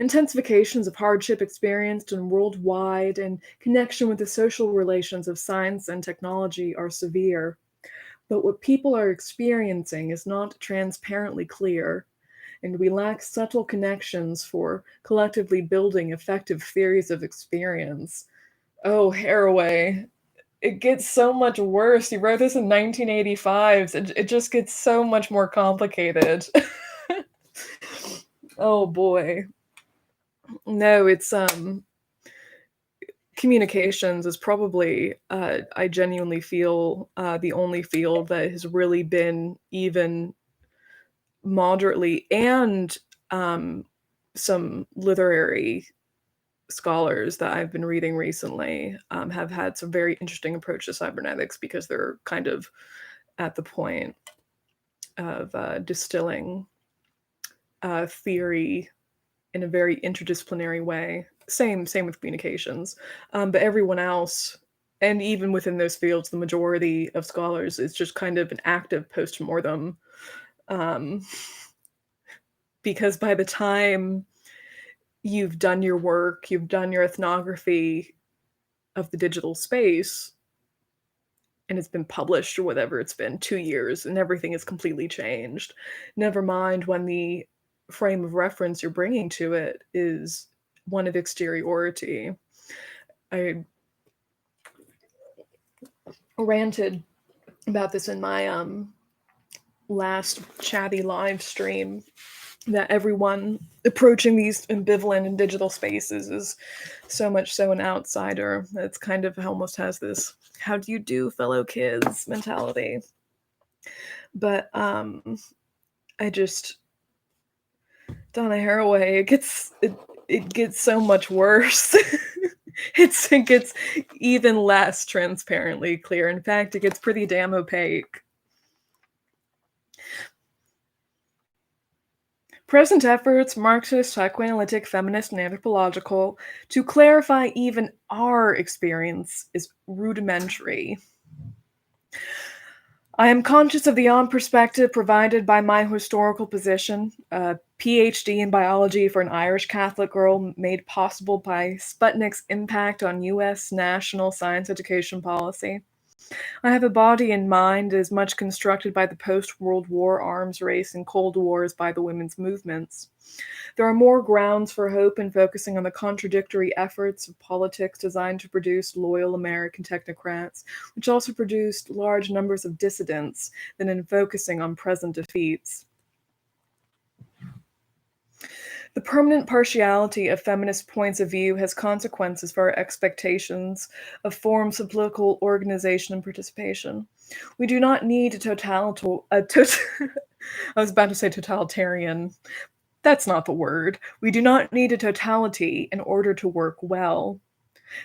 Intensifications of hardship experienced and worldwide in connection with the social relations of science and technology are severe. But what people are experiencing is not transparently clear, and we lack subtle connections for collectively building effective theories of experience. Oh, Haraway, it gets so much worse. You wrote this in 1985. It just gets so much more complicated. Oh boy. No, it's communications is probably I genuinely feel the only field that has really been even moderately, and some literary scholars that I've been reading recently have had some very interesting approach to cybernetics, because they're kind of at the point of distilling theory in a very interdisciplinary way. Same with communications, but everyone else, and even within those fields, the majority of scholars, is just kind of an active post-mortem, because by the time you've done your work, you've done your ethnography of the digital space, and it's been published, or whatever it's been, 2 years, and everything is completely changed. Never mind when the frame of reference you're bringing to it is one of exteriority. I ranted about this in my last chatty live stream, that everyone approaching these ambivalent and digital spaces is so much so an outsider. It's kind of almost has this "how do you do, fellow kids" mentality. But I just, Donna Haraway, it gets so much worse. It gets even less transparently clear. In fact, it gets pretty damn opaque. Present efforts, Marxist, psychoanalytic, feminist, and anthropological, to clarify even our experience is rudimentary. I am conscious of the own perspective provided by my historical position, a PhD in biology for an Irish Catholic girl made possible by Sputnik's impact on US national science education policy. I have a body and mind as much constructed by the post-World War arms race and Cold War as by the women's movements. There are more grounds for hope in focusing on the contradictory efforts of politics designed to produce loyal American technocrats, which also produced large numbers of dissidents, than in focusing on present defeats. The permanent partiality of feminist points of view has consequences for our expectations of forms of political organization and participation. We do not need I was about to say totalitarian. That's not the word. We do not need a totality in order to work well.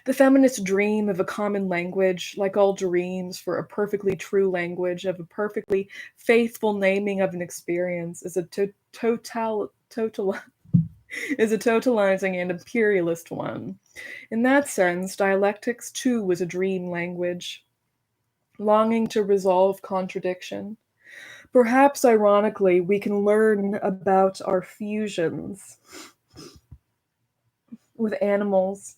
The feminist dream of a common language, like all dreams for a perfectly true language, of a perfectly faithful naming of an experience, is a totalizing and imperialist one. In that sense, dialectics too was a dream language. longing to resolve contradiction. Perhaps ironically, we can learn about our fusions with animals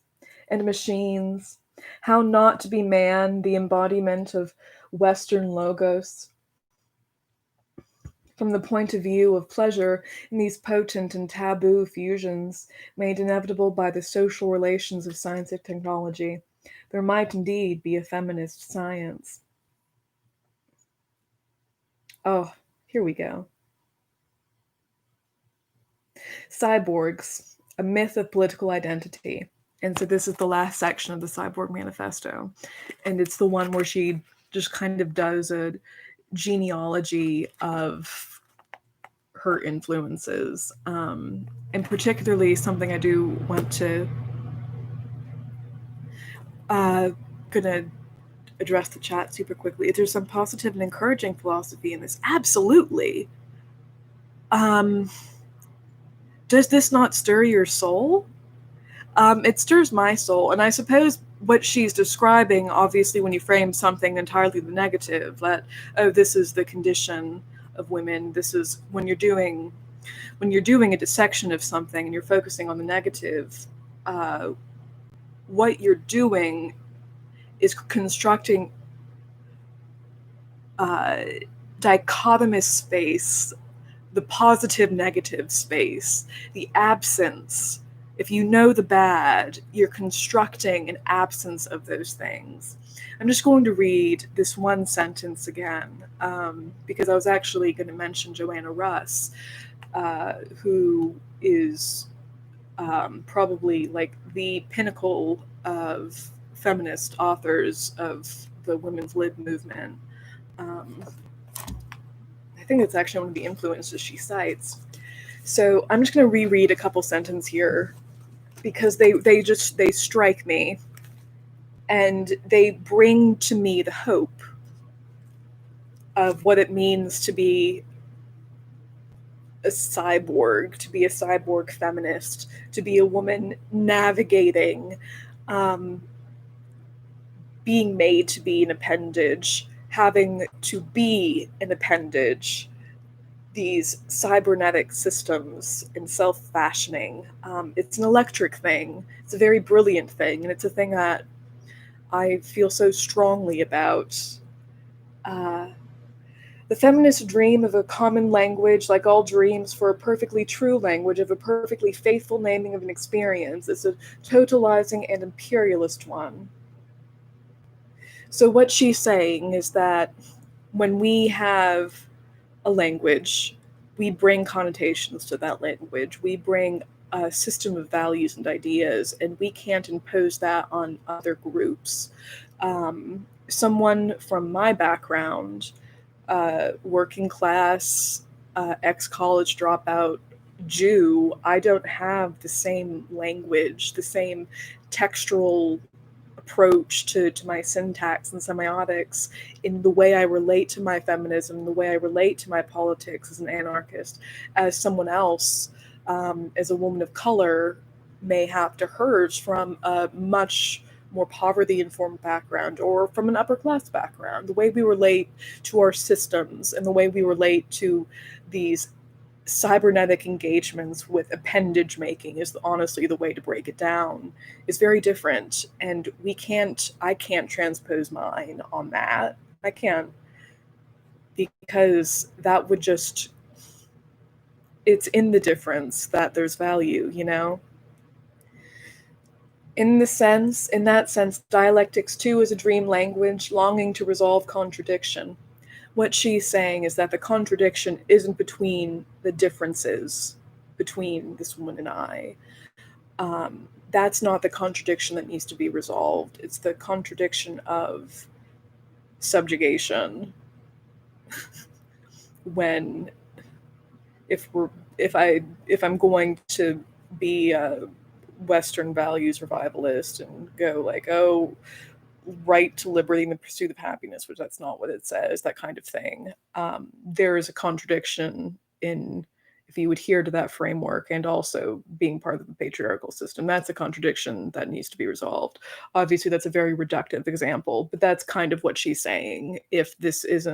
and machines, how not to be man, the embodiment of Western logos, from the point of view of pleasure in these potent and taboo fusions made inevitable by the social relations of science and technology. There might indeed be a feminist science. Oh, here we go. Cyborgs, a myth of political identity. And so this is the last section of the Cyborg Manifesto. And it's the one where she just kind of does a genealogy of her influences. And particularly something I do want to gonna address the chat super quickly. If there's some positive and encouraging philosophy in this, absolutely. Does this not stir your soul? It stirs my soul, and I suppose what she's describing, obviously, when you frame something entirely the negative, that this is the condition of women. This is when you're doing a dissection of something and you're focusing on the negative. What you're doing is constructing dichotomous space, the positive negative space, the absence. If you know the bad, you're constructing an absence of those things. I'm just going to read this one sentence again, because I was actually going to mention Joanna Russ, who is probably like the pinnacle of feminist authors of the women's lib movement. I think it's actually one of the influences she cites. So I'm just going to reread a couple sentences here because they strike me and they bring to me the hope of what it means to be a cyborg, to be a cyborg feminist, to be a woman navigating being made to be an appendage, having to be an appendage, these cybernetic systems and self-fashioning. It's an electric thing. It's a very brilliant thing, and it's a thing that I feel so strongly about. The feminist dream of a common language, like all dreams for a perfectly true language, of a perfectly faithful naming of an experience, is a totalizing and imperialist one. So what she's saying is that when we have a language, we bring connotations to that language. We bring a system of values and ideas, and we can't impose that on other groups. Someone from my background, working class, ex-college dropout Jew, I don't have the same language, the same textural approach to my syntax and semiotics in the way I relate to my feminism, the way I relate to my politics as an anarchist, as someone else, as a woman of color, may have to hers from a much more poverty-informed background or from an upper-class background. The way we relate to our systems and the way we relate to these cybernetic engagements with appendage making is honestly the way to break it down, is very different. And I can't transpose mine on that. I can't, because that would just, it's in the difference that there's value, you know? In that sense, dialectics too is a dream language longing to resolve contradiction. What she's saying is that the contradiction isn't between the differences between this woman and I. That's not the contradiction that needs to be resolved. It's the contradiction of subjugation. When if I'm going to be a Western values revivalist and go like, oh, right to liberty and the pursuit of happiness, which that's not what it says, that kind of thing. There is a contradiction in if you adhere to that framework and also being part of the patriarchal system. That's a contradiction that needs to be resolved. Obviously, that's a very reductive example, but that's kind of what she's saying. If this is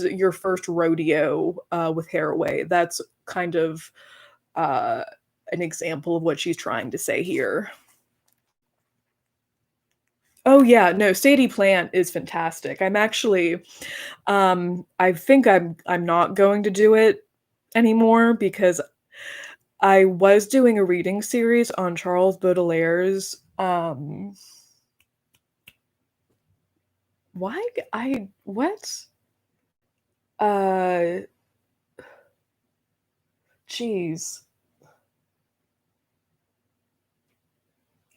your first rodeo with Haraway, that's kind of an example of what she's trying to say here. Oh yeah, no, Sadie Plant is fantastic. I'm actually, I think I'm not going to do it anymore because I was doing a reading series on Charles Baudelaire's what? Uh Jeez.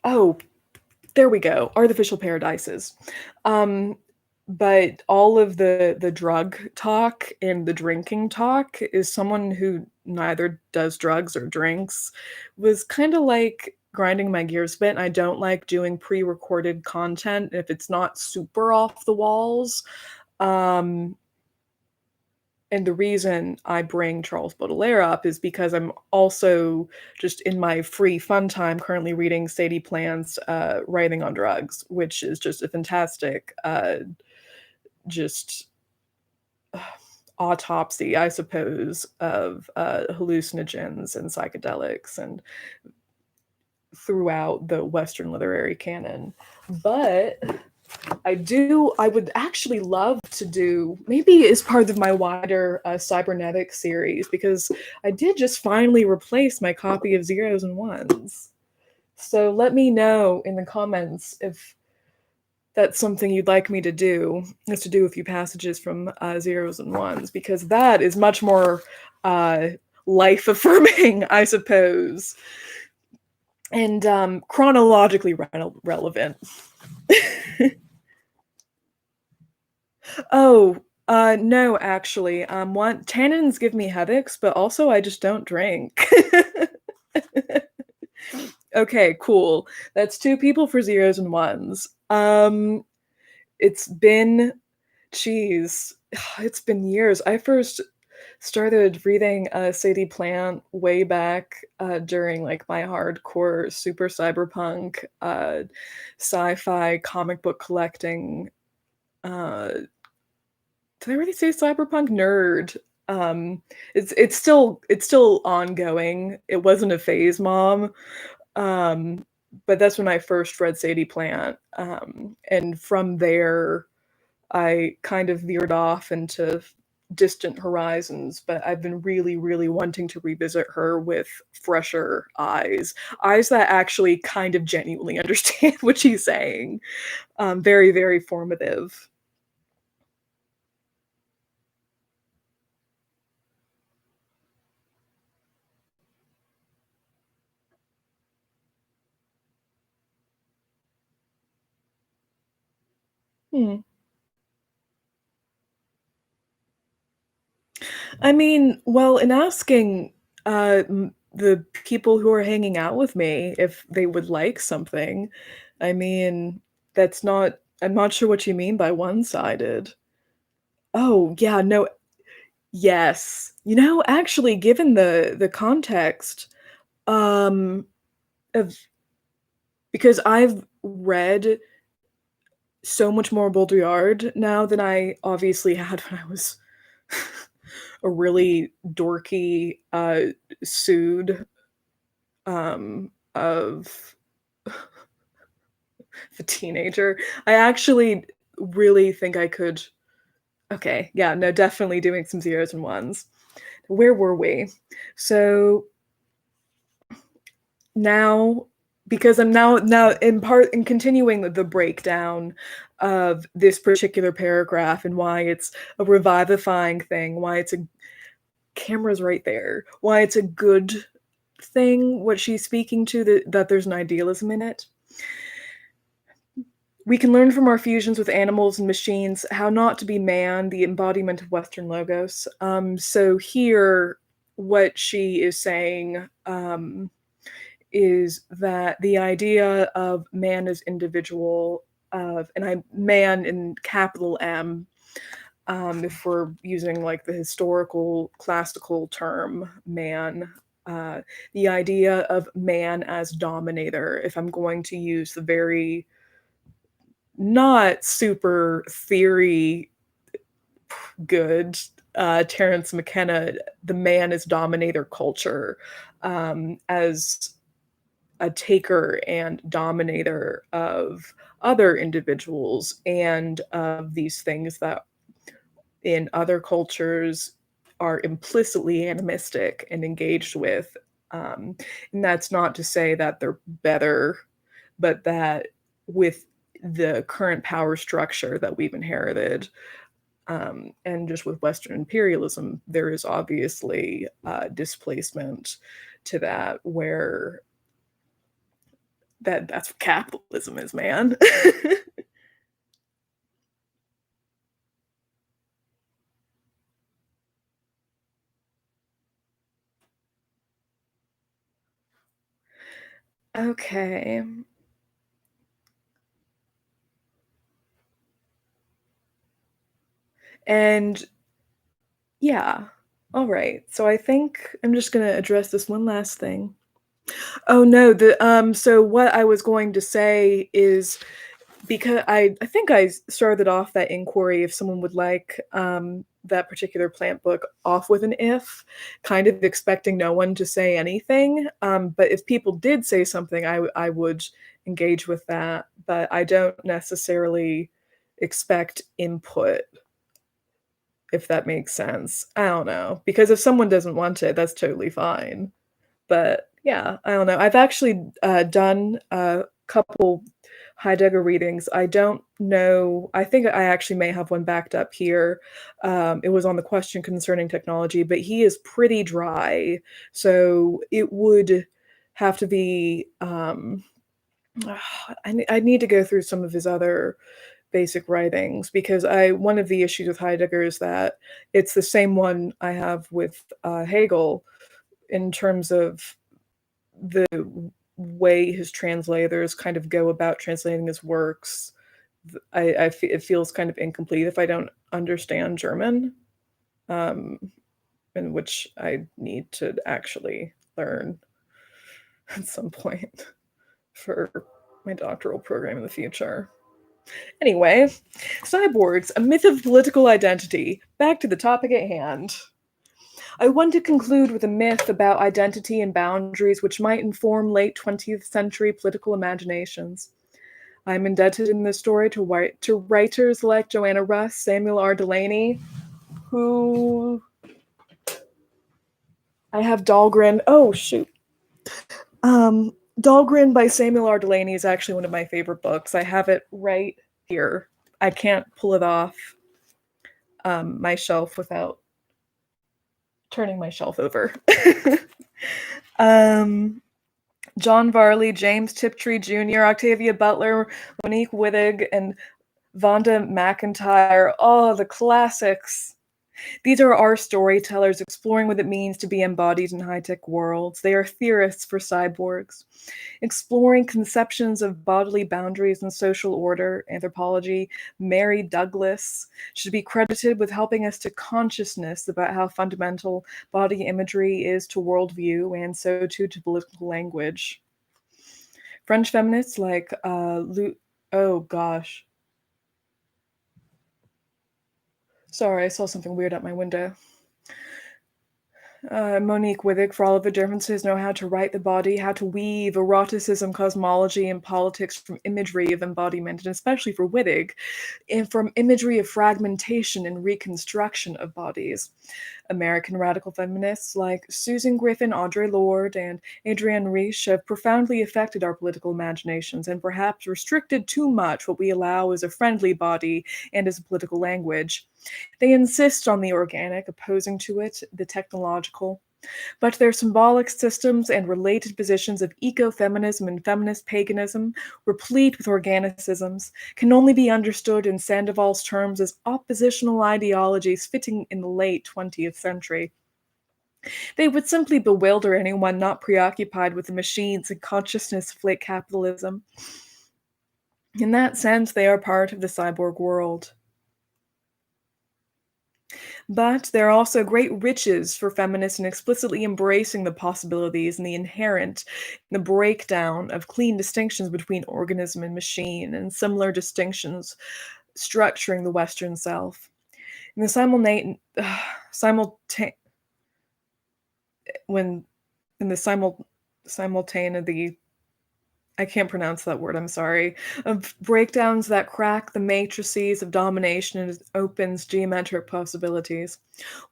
Oh, there we go. Artificial Paradises. But all of the drug talk and the drinking talk is someone who neither does drugs or drinks was kind of like grinding my gears a bit. And I don't like doing pre-recorded content if it's not super off the walls. And the reason I bring Charles Baudelaire up is because I'm also just in my free fun time currently reading Sadie Plant's Writing on Drugs, which is just a fantastic just autopsy, I suppose, of hallucinogens and psychedelics and throughout the Western literary canon. But I would actually love to do, maybe as part of my wider Cybernetic series, because I did just finally replace my copy of Zeros and Ones. So let me know in the comments if that's something you'd like me to do, is to do a few passages from Zeros and Ones, because that is much more life-affirming, I suppose, and chronologically relevant. Oh, no, actually. Tannins give me headaches, but also I just don't drink. Okay, cool. That's 2 people for Zeros and Ones. It's been, geez, it's been years. I first started reading Sadie Plant way back during like my hardcore super cyberpunk sci-fi comic book collecting. Did I already say cyberpunk nerd? It's still ongoing. It wasn't a phase, Mom. But that's when I first read Sadie Plant. And from there, I kind of veered off into distant horizons, but I've been really, really wanting to revisit her with fresher eyes that actually kind of genuinely understand what she's saying. Very, very formative. Hmm. I mean, well, in asking the people who are hanging out with me if they would like something, I mean, that's not, I'm not sure what you mean by one-sided. Oh, yeah, no, yes. You know, actually, given the context, um, of because I've read so much more Baudrillard now than I obviously had when I was a really dorky sued of the teenager. I actually really think I could. Okay, yeah, no, definitely doing some Zeros and Ones. Where were we? So now, because I'm now in continuing the breakdown of this particular paragraph and why it's a revivifying thing, why it's a camera's right there, why it's a good thing, what she's speaking to, that there's an idealism in it. We can learn from our fusions with animals and machines how not to be man, the embodiment of Western logos. So here, what she is saying is that the idea of man as individual, man in capital M, if we're using like the historical classical term man, the idea of man as dominator, if I'm going to use the very not super theory good Terence McKenna, the man as dominator culture, as a taker and dominator of other individuals and of these things that in other cultures are implicitly animistic and engaged with. And that's not to say that they're better, but that with the current power structure that we've inherited, and just with Western imperialism, there is obviously displacement to that, where that's what capitalism is, man. Okay. And yeah. All right. So I think I'm just going to address this one last thing. Oh no, the so what I was going to say is, because I think I started off that inquiry, if someone would like that particular plant book off with an if, kind of expecting no one to say anything. But if people did say something, I would engage with that. But I don't necessarily expect input, if that makes sense. I don't know. Because if someone doesn't want it, that's totally fine. But yeah, I don't know. I've actually done a couple Heidegger readings. I don't know. I think I actually may have one backed up here. It was on the question concerning technology, but he is pretty dry. So it would have to be. I need to go through some of his other basic writings, because one of the issues with Heidegger is that it's the same one I have with Hegel, in terms of the way his translators kind of go about translating his works. It feels kind of incomplete if I don't understand German, um, in which I need to actually learn at some point for my doctoral program in the future. Anyway, cyborgs, a myth of political identity. Back to the topic at hand. I want to conclude with a myth about identity and boundaries which might inform late 20th century political imaginations. I am indebted in this story to writers like Joanna Russ, Samuel R. Delany, who I have Dahlgren. Oh, shoot. Dahlgren by Samuel R. Delany is actually one of my favorite books. I have it right here. I can't pull it off my shelf without turning my shelf over. John Varley, James Tiptree Jr., Octavia Butler, Monique Wittig, and Vonda McIntyre. Oh, the classics. These are our storytellers exploring what it means to be embodied in high-tech worlds. They are theorists for cyborgs, exploring conceptions of bodily boundaries and social order. Anthropology, Mary Douglas, should be credited with helping us to consciousness about how fundamental body imagery is to worldview, and so too to political language. French feminists like oh gosh. Sorry, I saw something weird out my window. Monique Wittig, for all of the differences, know how to write the body, how to weave eroticism, cosmology, and politics from imagery of embodiment, and especially for Wittig, and from imagery of fragmentation and reconstruction of bodies. American radical feminists like Susan Griffin, Audre Lorde, and Adrienne Rich have profoundly affected our political imaginations and perhaps restricted too much what we allow as a friendly body and as a political language. They insist on the organic, opposing to it the technological. But their symbolic systems and related positions of ecofeminism and feminist paganism, replete with organicisms, can only be understood in Sandoval's terms as oppositional ideologies fitting in the late 20th century. They would simply bewilder anyone not preoccupied with the machines and consciousness of late capitalism. In that sense, they are part of the cyborg world. But there are also great riches for feminists in explicitly embracing the possibilities and the inherent in the breakdown of clean distinctions between organism and machine, and similar distinctions structuring the Western self. In the when in the simultaneity, I can't pronounce that word, I'm sorry, of breakdowns that crack the matrices of domination and opens geometric possibilities.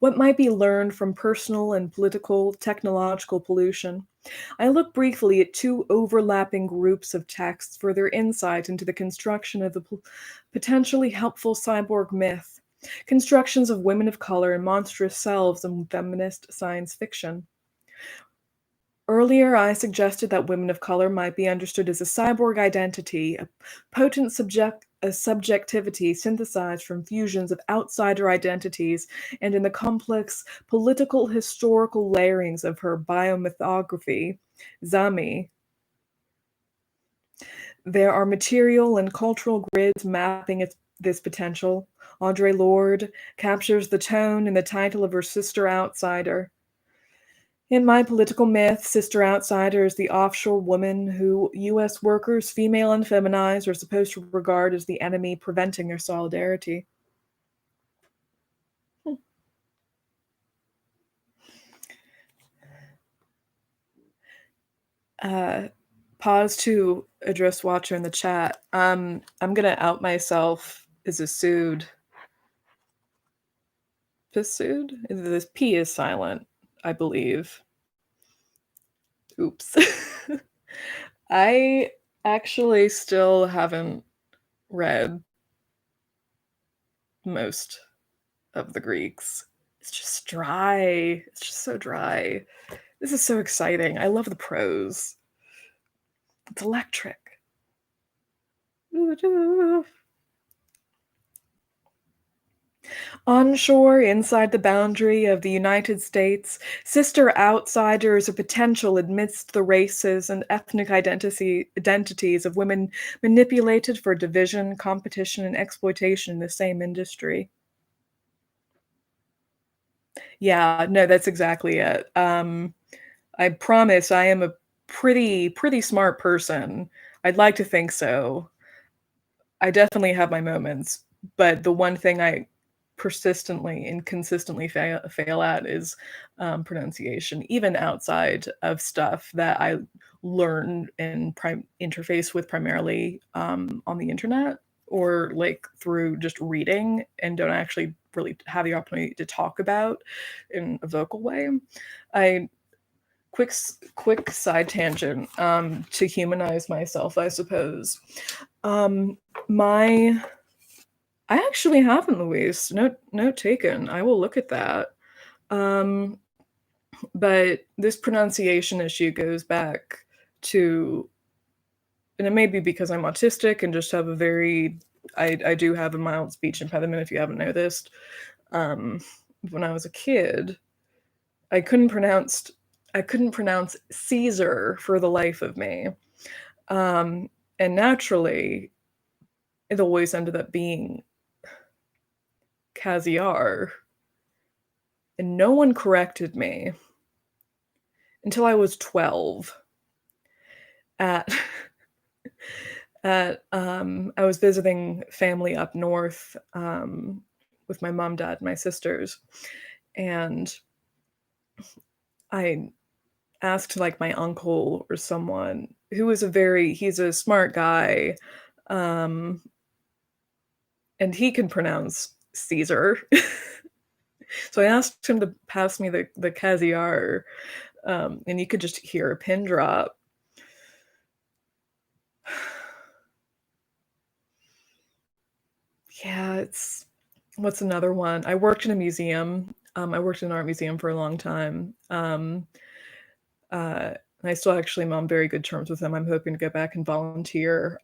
What might be learned from personal and political technological pollution? I look briefly at two overlapping groups of texts for their insight into the construction of the potentially helpful cyborg myth, constructions of women of color and monstrous selves in feminist science fiction. Earlier, I suggested that women of color might be understood as a cyborg identity, a potent subjectivity synthesized from fusions of outsider identities and in the complex political historical layerings of her biomythography, Zami. There are material and cultural grids mapping this potential. Audre Lorde captures the tone in the title of her Sister Outsider. In my political myth, Sister Outsider is the offshore woman who U.S. workers, female and feminized, are supposed to regard as the enemy preventing their solidarity. Pause to address Watcher in the chat. I'm gonna out myself as a pseudo. Pursued? This P is silent, I believe. Oops. I actually still haven't read most of the Greeks. It's just dry. It's just so dry. This is so exciting. I love the prose. It's electric. Onshore, inside the boundary of the United States, sister outsiders are potential amidst the races and ethnic identities of women manipulated for division, competition, and exploitation in the same industry. Yeah, no, that's exactly it. I promise I am a pretty smart person. I'd like to think so. I definitely have my moments, but the one thing I persistently and consistently fail at is pronunciation, even outside of stuff that I learn and interface with primarily on the internet or like through just reading and don't actually really have the opportunity to talk about in a vocal way. I quick side tangent to humanize myself, I suppose. My I actually haven't, Louise. Note taken. I will look at that. Um, but this pronunciation issue goes back to, and it may be because I'm autistic and just have a very, I do have a mild speech impediment. If you haven't noticed, when I was a kid, I couldn't pronounce Caesar for the life of me, and naturally, it always ended up being Caziar, and no one corrected me until I was 12. At I was visiting family up north with my mom, dad, and my sisters, and I asked like my uncle or someone who was he's a smart guy, um, and he can pronounce Caesar. So I asked him to pass me the Caziar, and you could just hear a pin drop. Yeah, it's what's another one? I worked in a museum. I worked in an art museum for a long time. And I still actually am on very good terms with them. I'm hoping to go back and volunteer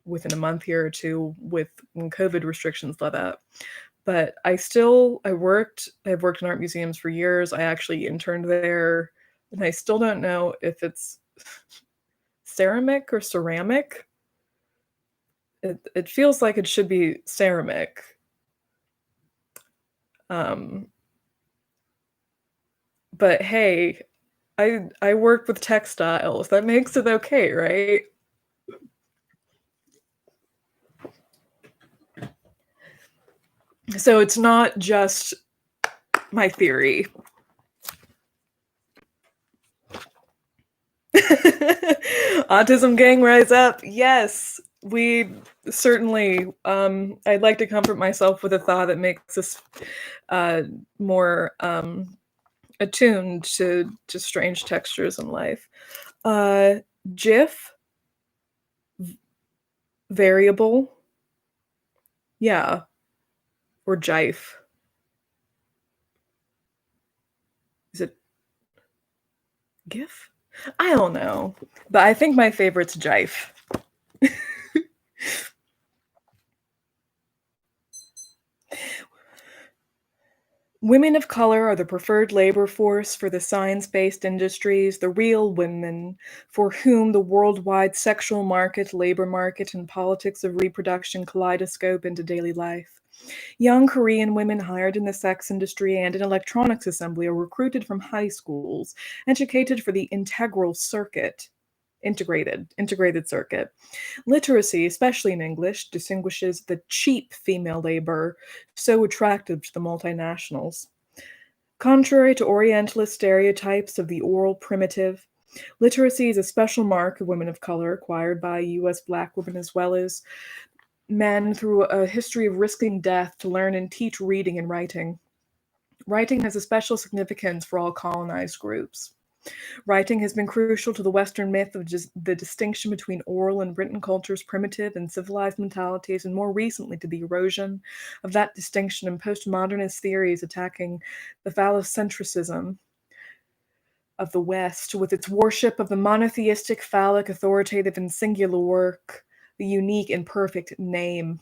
within a month here or two with when COVID restrictions let up. But I've worked in art museums for years. I actually interned there, and I still don't know if it's ceramic or ceramic. It feels like it should be ceramic. But hey, I work with textiles. That makes it okay, right? So it's not just my theory. Autism gang rise up. Yes, we certainly. I'd like to comfort myself with a thought that makes us more attuned to strange textures in life. GIF, variable, yeah, or GIF. Is it GIF? I don't know, but I think my favorite's GIF. Women of color are the preferred labor force for the science-based industries, the real women for whom the worldwide sexual market, labor market, and politics of reproduction kaleidoscope into daily life. Young Korean women hired in the sex industry and in electronics assembly are recruited from high schools, educated for the integrated circuit. Literacy, especially in English, distinguishes the cheap female labor so attractive to the multinationals. Contrary to Orientalist stereotypes of the oral primitive, literacy is a special mark of women of color acquired by U.S. Black women as well as men through a history of risking death to learn and teach reading and writing. Writing has a special significance for all colonized groups. Writing has been crucial to the Western myth of just the distinction between oral and written cultures, primitive and civilized mentalities, and more recently to the erosion of that distinction in postmodernist theories attacking the phallocentrism of the West with its worship of the monotheistic, phallic, authoritative, and singular work, the unique and perfect name.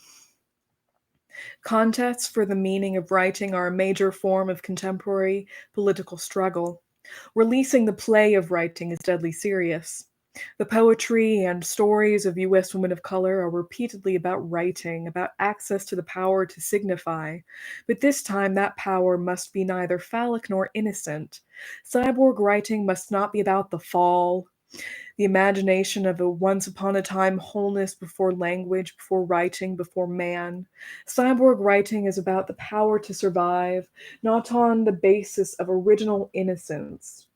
Contests for the meaning of writing are a major form of contemporary political struggle. Releasing the play of writing is deadly serious. The poetry and stories of U.S. women of color are repeatedly about writing, about access to the power to signify. But this time, that power must be neither phallic nor innocent. Cyborg writing must not be about the fall, the imagination of a once upon a time wholeness before language, before writing, before man. Cyborg writing is about the power to survive, not on the basis of original innocence,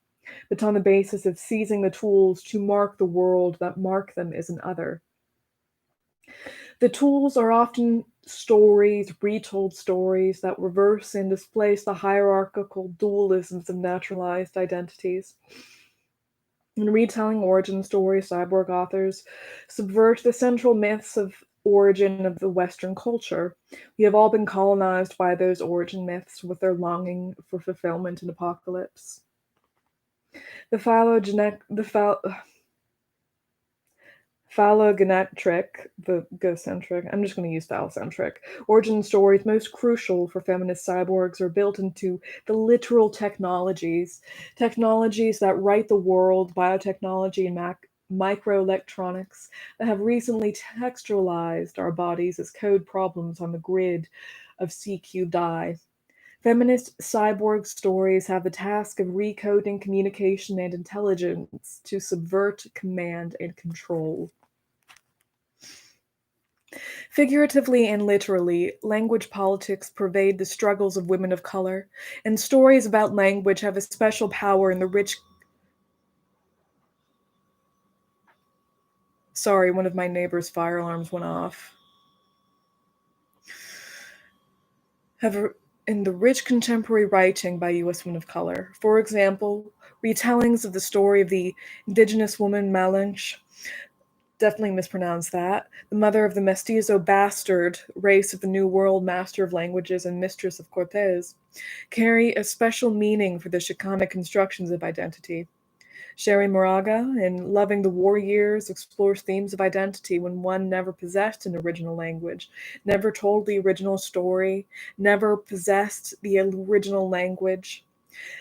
but on the basis of seizing the tools to mark the world that mark them as an other. The tools are often stories, retold stories that reverse and displace the hierarchical dualisms of naturalized identities. In retelling origin stories, cyborg authors subvert the central myths of origin of the Western culture. We have all been colonized by those origin myths with their longing for fulfillment and apocalypse. The phallogenetic, the gocentric, I'm just going to use phallocentric, origin stories most crucial for feminist cyborgs are built into the literal technologies that write the world, biotechnology and microelectronics that have recently textualized our bodies as code problems on the grid of CQ die. Feminist cyborg stories have the task of recoding communication and intelligence to subvert command and control. Figuratively and literally, language politics pervade the struggles of women of color, and stories about language have a special power in the rich. Sorry, one of my neighbor's fire alarms went off. In the rich contemporary writing by U.S. women of color. For example, retellings of the story of the indigenous woman Malinche, definitely mispronounced that, the mother of the mestizo bastard race of the New World, master of languages and mistress of Cortez, carry a special meaning for the Chicana constructions of identity. Sherry Moraga, in Loving the War Years, explores themes of identity when one never possessed an original language, never told the original story, never possessed the original language,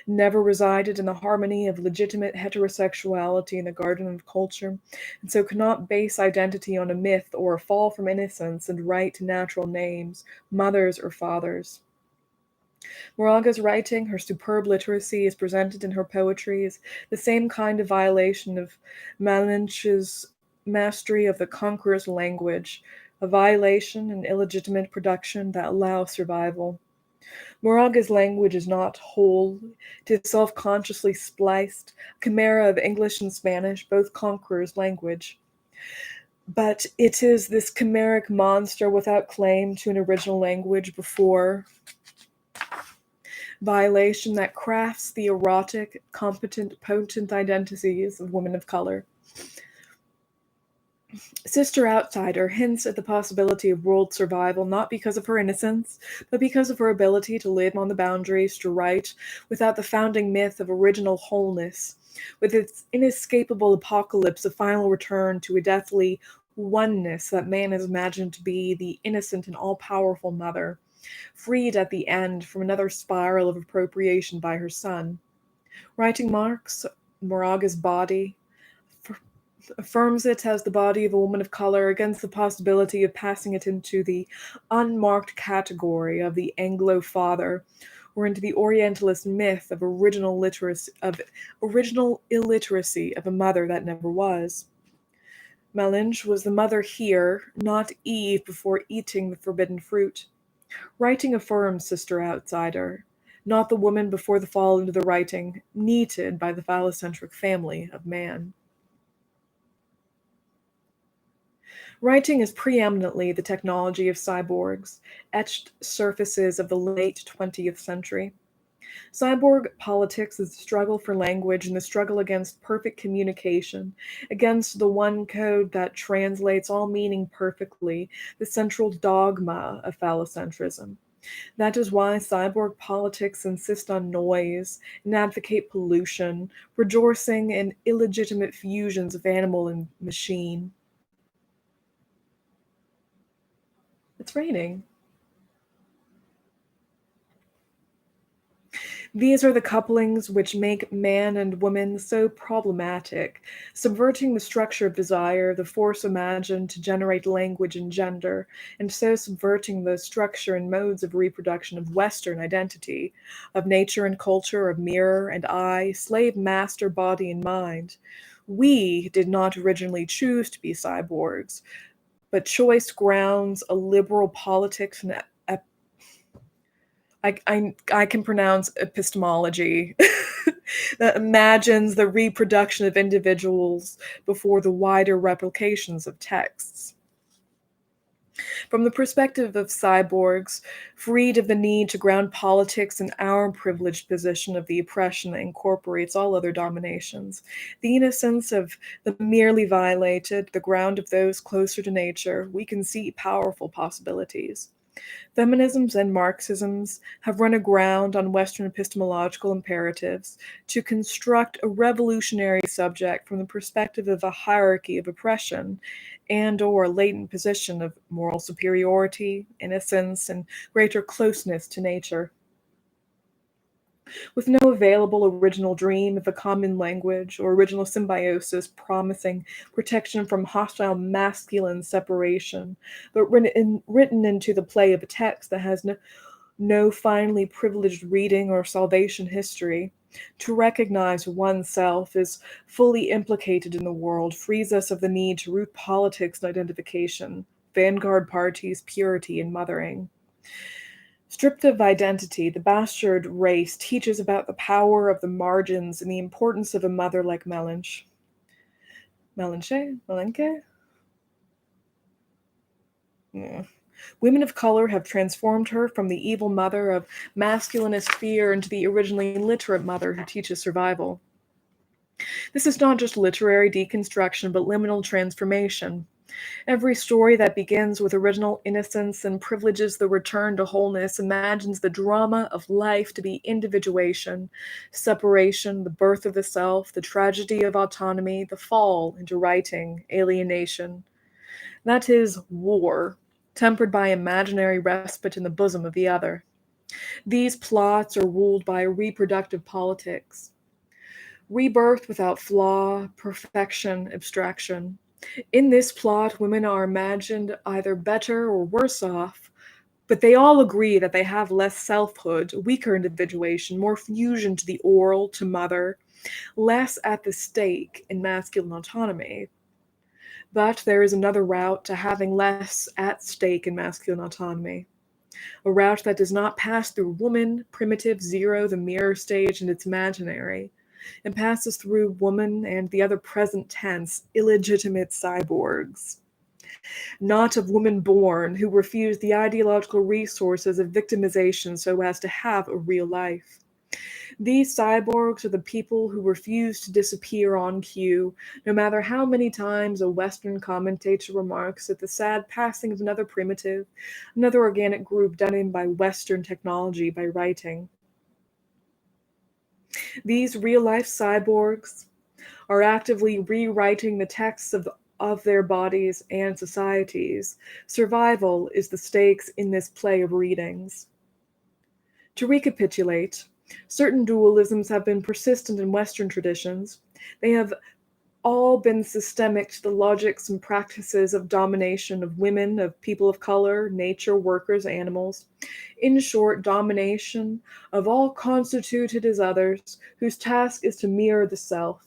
never resided in the harmony of legitimate heterosexuality in the garden of culture, and so cannot base identity on a myth or a fall from innocence and right to natural names, mothers or fathers. Moraga's writing, her superb literacy, is presented in her poetry as the same kind of violation of Malinche's mastery of the conqueror's language, a violation and illegitimate production that allow survival. Moraga's language is not whole, it is self-consciously spliced, a chimera of English and Spanish, both conquerors' language. But it is this chimeric monster without claim to an original language before violation that crafts the erotic, competent, potent identities of women of color. Sister Outsider hints at the possibility of world survival not because of her innocence, but because of her ability to live on the boundaries, to write without the founding myth of original wholeness, with its inescapable apocalypse, a final return to a deathly oneness that man is imagined to be the innocent and all-powerful mother, freed at the end from another spiral of appropriation by her son. Writing marks Moraga's body, affirms it as the body of a woman of color against the possibility of passing it into the unmarked category of the Anglo father, or into the Orientalist myth of original illiteracy of a mother that never was. Malinche was the mother here, not Eve before eating the forbidden fruit. Writing affirms Sister Outsider, not the woman before the fall into the writing, neated by the phallocentric family of man. Writing is preeminently the technology of cyborgs, etched surfaces of the late 20th century. Cyborg politics is the struggle for language and the struggle against perfect communication, against the one code that translates all meaning perfectly, the central dogma of phallocentrism. That is why cyborg politics insist on noise and advocate pollution, rejoicing in illegitimate fusions of animal and machine. It's raining. These are the couplings which make man and woman so problematic, subverting the structure of desire, the force imagined to generate language and gender, and so subverting the structure and modes of reproduction of Western identity, of nature and culture, of mirror and eye, slave master body and mind. We did not originally choose to be cyborgs, but choice grounds a liberal politics and I can pronounce epistemology that imagines the reproduction of individuals before the wider replications of texts. From the perspective of cyborgs, freed of the need to ground politics in our privileged position of the oppression that incorporates all other dominations, the innocence of the merely violated, the ground of those closer to nature, we can see powerful possibilities. Feminisms and Marxisms have run aground on Western epistemological imperatives to construct a revolutionary subject from the perspective of a hierarchy of oppression and/or a latent position of moral superiority, innocence, and greater closeness to nature. With no available original dream of a common language or original symbiosis promising protection from hostile masculine separation, but written into the play of a text that has no finely privileged reading or salvation history, to recognize oneself as fully implicated in the world frees us of the need to root politics and identification, vanguard parties, purity, and mothering. Stripped of identity, the bastard race teaches about the power of the margins and the importance of a mother like Malinche. Malenke? Yeah. Women of color have transformed her from the evil mother of masculinist fear into the originally literate mother who teaches survival. This is not just literary deconstruction, but liminal transformation. Every story that begins with original innocence and privileges the return to wholeness imagines the drama of life to be individuation, separation, the birth of the self, the tragedy of autonomy, the fall into writing, alienation. That is war, tempered by imaginary respite in the bosom of the other. These plots are ruled by a reproductive politics. Rebirth without flaw, perfection, abstraction. In this plot, women are imagined either better or worse off, But they all agree that they have less selfhood, weaker individuation, more fusion to the oral, to mother, less at the stake in masculine autonomy. But there is another route to having less at stake in masculine autonomy. A route that does not pass through woman, primitive, zero, the mirror stage, and its imaginary, and passes through woman and the other present tense, illegitimate cyborgs. Not of women born who refuse the ideological resources of victimization so as to have a real life. These cyborgs are the people who refuse to disappear on cue, no matter how many times a Western commentator remarks at the sad passing of another primitive, another organic group done in by Western technology by writing. These real-life cyborgs are actively rewriting the texts of their bodies and societies. Survival is the stakes in this play of readings. To recapitulate, certain dualisms have been persistent in Western traditions. They have all been systemic to the logics and practices of domination of women, of people of color, nature, workers, animals. In short, domination of all constituted as others, whose task is to mirror the self.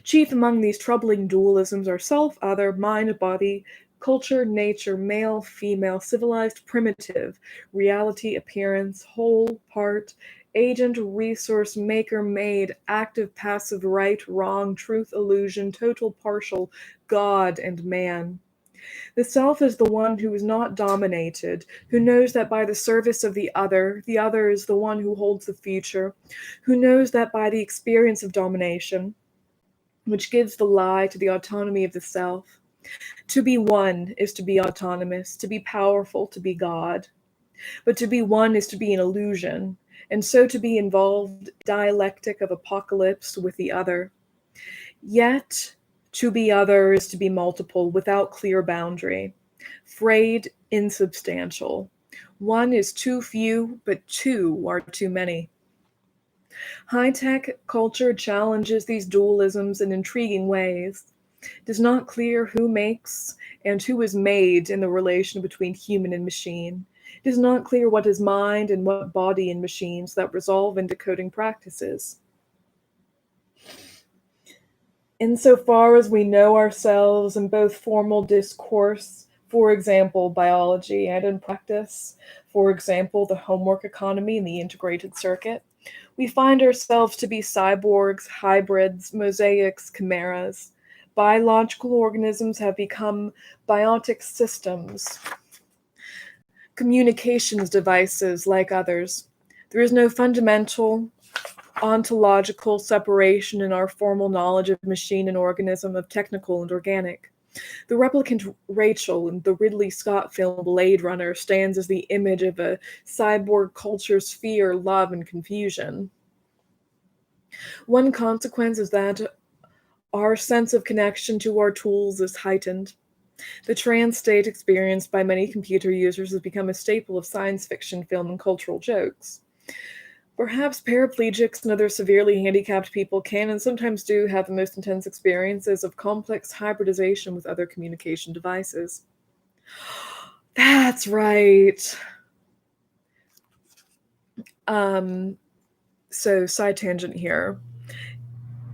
Chief among these troubling dualisms are self, other, mind, body, culture, nature, male, female, civilized, primitive, reality, appearance, whole, part, agent, resource, maker, made, active, passive, right, wrong, truth, illusion, total, partial, God, and man. The self is the one who is not dominated, who knows that by the service of the other is the one who holds the future, who knows that by the experience of domination, which gives the lie to the autonomy of the self. To be one is to be autonomous, to be powerful, to be God. But to be one is to be an illusion, and so to be involved dialectic of apocalypse with the other. Yet, to be other is to be multiple, without clear boundary, frayed, insubstantial. One is too few, but two are too many. High-tech culture challenges these dualisms in intriguing ways. It is not clear who makes and who is made in the relation between human and machine. It is not clear what is mind and what body in machines that resolve into coding practices. Insofar as we know ourselves in both formal discourse, for example, biology, and in practice, for example, the homework economy and the integrated circuit, we find ourselves to be cyborgs, hybrids, mosaics, chimeras. Biological organisms have become biotic systems, communications devices like others. There is no fundamental ontological separation in our formal knowledge of machine and organism, of technical and organic. The replicant Rachel in the Ridley Scott film Blade Runner stands as the image of a cyborg culture's fear, love, and confusion. One consequence is that our sense of connection to our tools is heightened. The trance state experienced by many computer users has become a staple of science fiction, film, and cultural jokes. Perhaps paraplegics and other severely handicapped people can and sometimes do have the most intense experiences of complex hybridization with other communication devices. That's right. So side tangent here.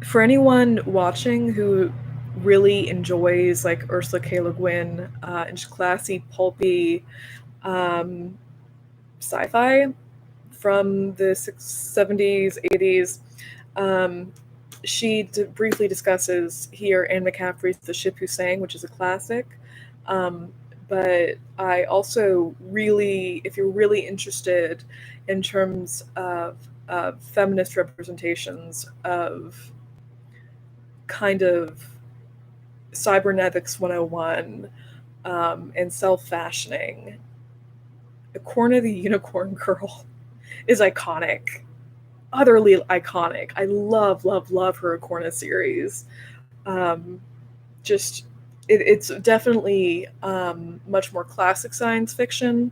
For anyone watching who really enjoys like Ursula K. Le Guin and classy, pulpy sci-fi from the 70s, 80s, she briefly discusses here Anne McCaffrey's The Ship Who Sang, which is a classic. But I also really, if you're really interested in terms of feminist representations of kind of Cybernetics 101 and self-fashioning, Corna the Unicorn Girl is iconic. Utterly iconic. I love, love, love her Acorna series. It's definitely much more classic science fiction,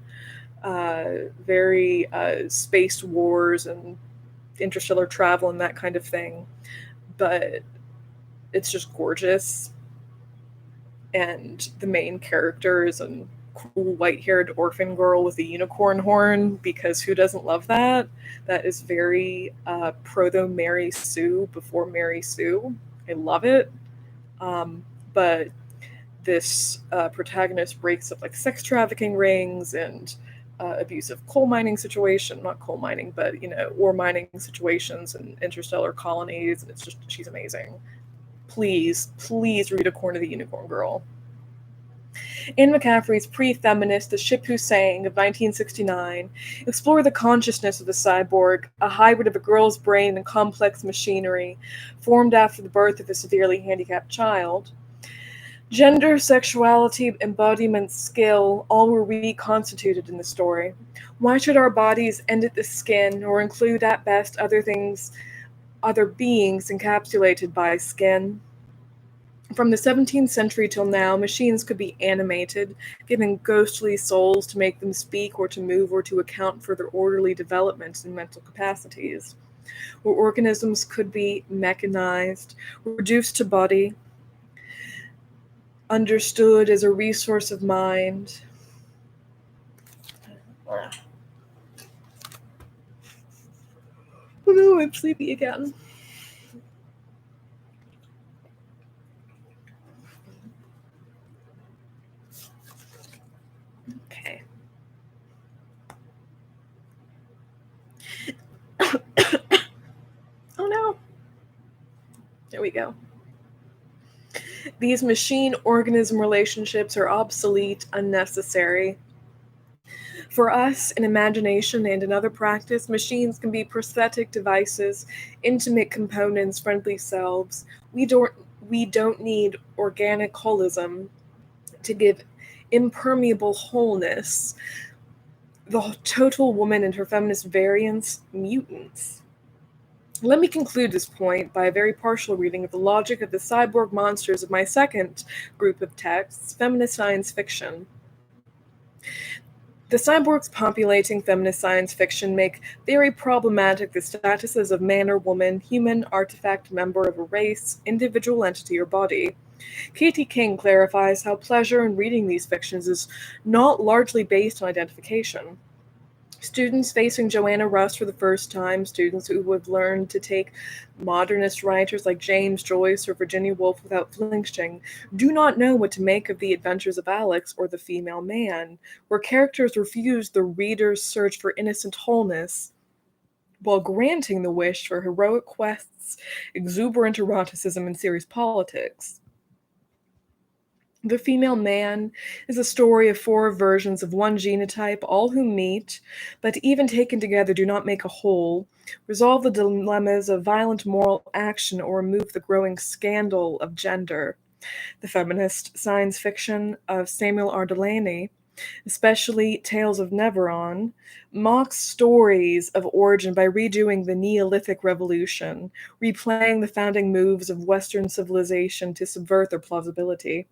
very space wars and interstellar travel and that kind of thing. But it's just gorgeous. And the main characters and cool white-haired orphan girl with a unicorn horn, because who doesn't love that? That is very proto Mary Sue before Mary Sue. I love it. But this protagonist breaks up like sex trafficking rings and abusive coal mining situation, not coal mining, but ore mining situations and interstellar colonies. And it's just, she's amazing. Please read A Corner of the Unicorn Girl. Anne McCaffrey's Pre-Feminist, The Ship Who Sang of 1969 explored the consciousness of the cyborg, a hybrid of a girl's brain and complex machinery, formed after the birth of a severely handicapped child. Gender, sexuality, embodiment, skill, all were reconstituted in the story. Why should our bodies end at the skin, or include at best other beings encapsulated by skin? From the 17th century till now, machines could be animated, given ghostly souls to make them speak or to move or to account for their orderly development and mental capacities. Or organisms could be mechanized, reduced to body, understood as a resource of mind. Oh no, I'm sleepy again. Okay. Oh no. There we go. These machine-organism relationships are obsolete, unnecessary. For us, in imagination and in other practice, machines can be prosthetic devices, intimate components, friendly selves. We don't need organic holism to give impermeable wholeness, the total woman and her feminist variants, mutants. Let me conclude this point by a very partial reading of the logic of the cyborg monsters of my second group of texts, feminist science fiction. The cyborgs populating feminist science fiction make very problematic the statuses of man or woman, human, artifact, member of a race, individual entity, or body. Katie King clarifies how pleasure in reading these fictions is not largely based on identification. Students facing Joanna Russ for the first time, students who have learned to take modernist writers like James Joyce or Virginia Woolf without flinching, do not know what to make of The Adventures of Alex or The Female Man, where characters refuse the reader's search for innocent wholeness, while granting the wish for heroic quests, exuberant eroticism, and serious politics. The Female Man is a story of 4 versions of one genotype, all who meet, but even taken together do not make a whole, resolve the dilemmas of violent moral action, or remove the growing scandal of gender. The feminist science fiction of Samuel R. Delany, especially Tales of Neveron, mocks stories of origin by redoing the Neolithic Revolution, replaying the founding moves of Western civilization to subvert their plausibility.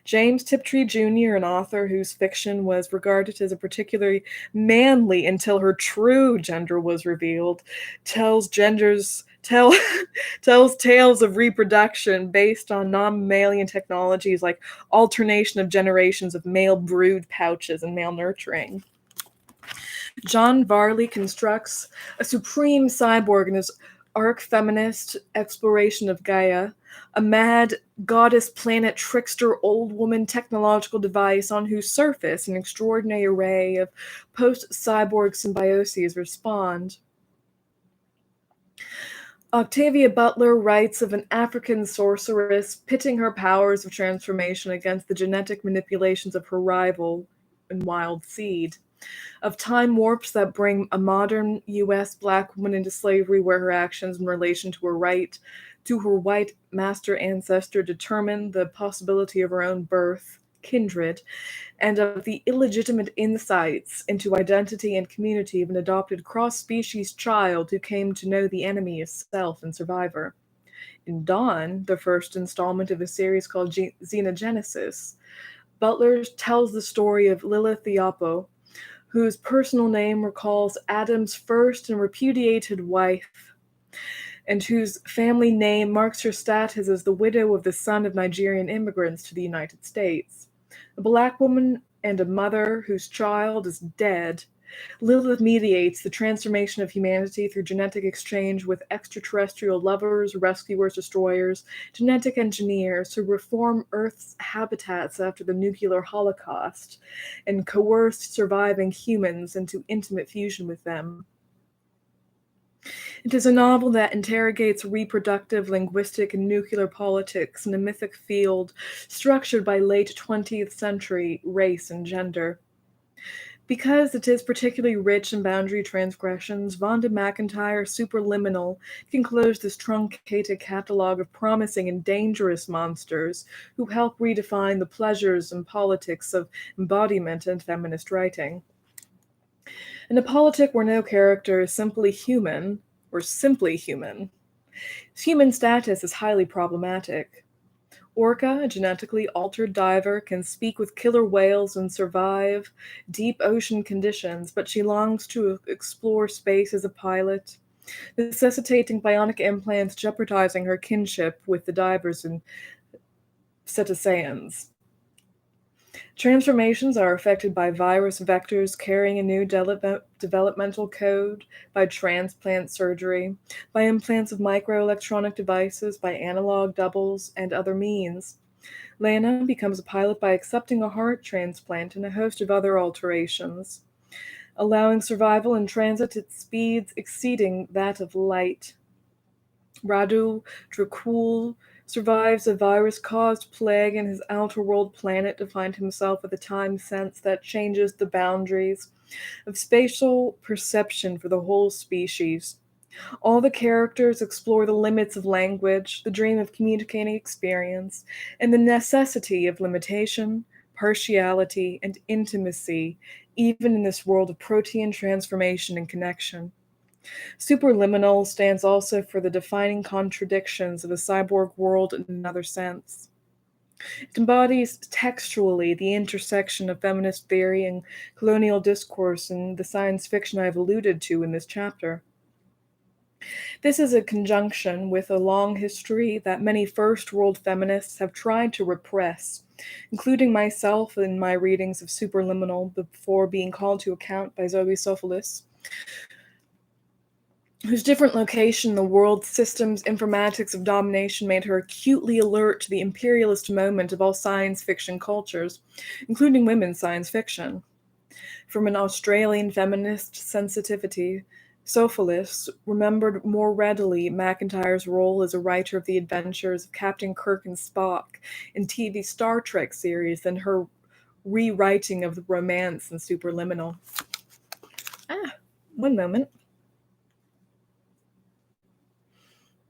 James Tiptree Jr., an author whose fiction was regarded as a particularly manly until her true gender was revealed, tells tales of reproduction based on non-mammalian technologies like alternation of generations of male brood pouches and male nurturing. John Varley constructs a supreme cyborg in his arc-feminist exploration of Gaia, a mad goddess planet trickster old woman technological device on whose surface an extraordinary array of post-cyborg symbioses respond. Octavia Butler writes of an African sorceress pitting her powers of transformation against the genetic manipulations of her rival in Wild Seed, of time warps that bring a modern U.S. Black woman into slavery, where her actions in relation to her white master ancestor determine the possibility of her own birth, kindred, and of the illegitimate insights into identity and community of an adopted cross-species child who came to know the enemy as self and survivor. In Dawn, the first installment of a series called Xena Genesis, Butler tells the story of Lilith Theopo, whose personal name recalls Adam's first and repudiated wife, and whose family name marks her status as the widow of the son of Nigerian immigrants to the United States. A black woman and a mother whose child is dead, Lilith mediates the transformation of humanity through genetic exchange with extraterrestrial lovers, rescuers, destroyers, genetic engineers who reform Earth's habitats after the nuclear holocaust and coerce surviving humans into intimate fusion with them. It is a novel that interrogates reproductive, linguistic, and nuclear politics in a mythic field structured by late 20th century race and gender. Because it is particularly rich in boundary transgressions, Vonda McIntyre's Superliminal can close this truncated catalog of promising and dangerous monsters who help redefine the pleasures and politics of embodiment in feminist writing. In a politic where no character is simply human, or simply human, human status is highly problematic. Orca, a genetically altered diver, can speak with killer whales and survive deep ocean conditions, but she longs to explore space as a pilot, necessitating bionic implants jeopardizing her kinship with the divers and cetaceans. Transformations are affected by virus vectors carrying a new developmental code, by transplant surgery, by implants of microelectronic devices, by analog doubles, and other means. Lana becomes a pilot by accepting a heart transplant and a host of other alterations, allowing survival in transit at speeds exceeding that of light. Radu Dracul survives a virus-caused plague in his outer-world planet to find himself with a time sense that changes the boundaries of spatial perception for the whole species. All the characters explore the limits of language, the dream of communicating experience, and the necessity of limitation, partiality, and intimacy, even in this world of protean transformation and connection. Superliminal stands also for the defining contradictions of a cyborg world in another sense. It embodies textually the intersection of feminist theory and colonial discourse in the science fiction I've alluded to in this chapter. This is a conjunction with a long history that many first world feminists have tried to repress, including myself in my readings of Superliminal before being called to account by Zoe Sophoulis, whose different location in the world system's informatics of domination made her acutely alert to the imperialist moment of all science fiction cultures, including women's science fiction. From an Australian feminist sensitivity, Sophoulis remembered more readily McIntyre's role as a writer of the adventures of Captain Kirk and Spock in TV Star Trek series than her rewriting of the romance in Superliminal. One moment.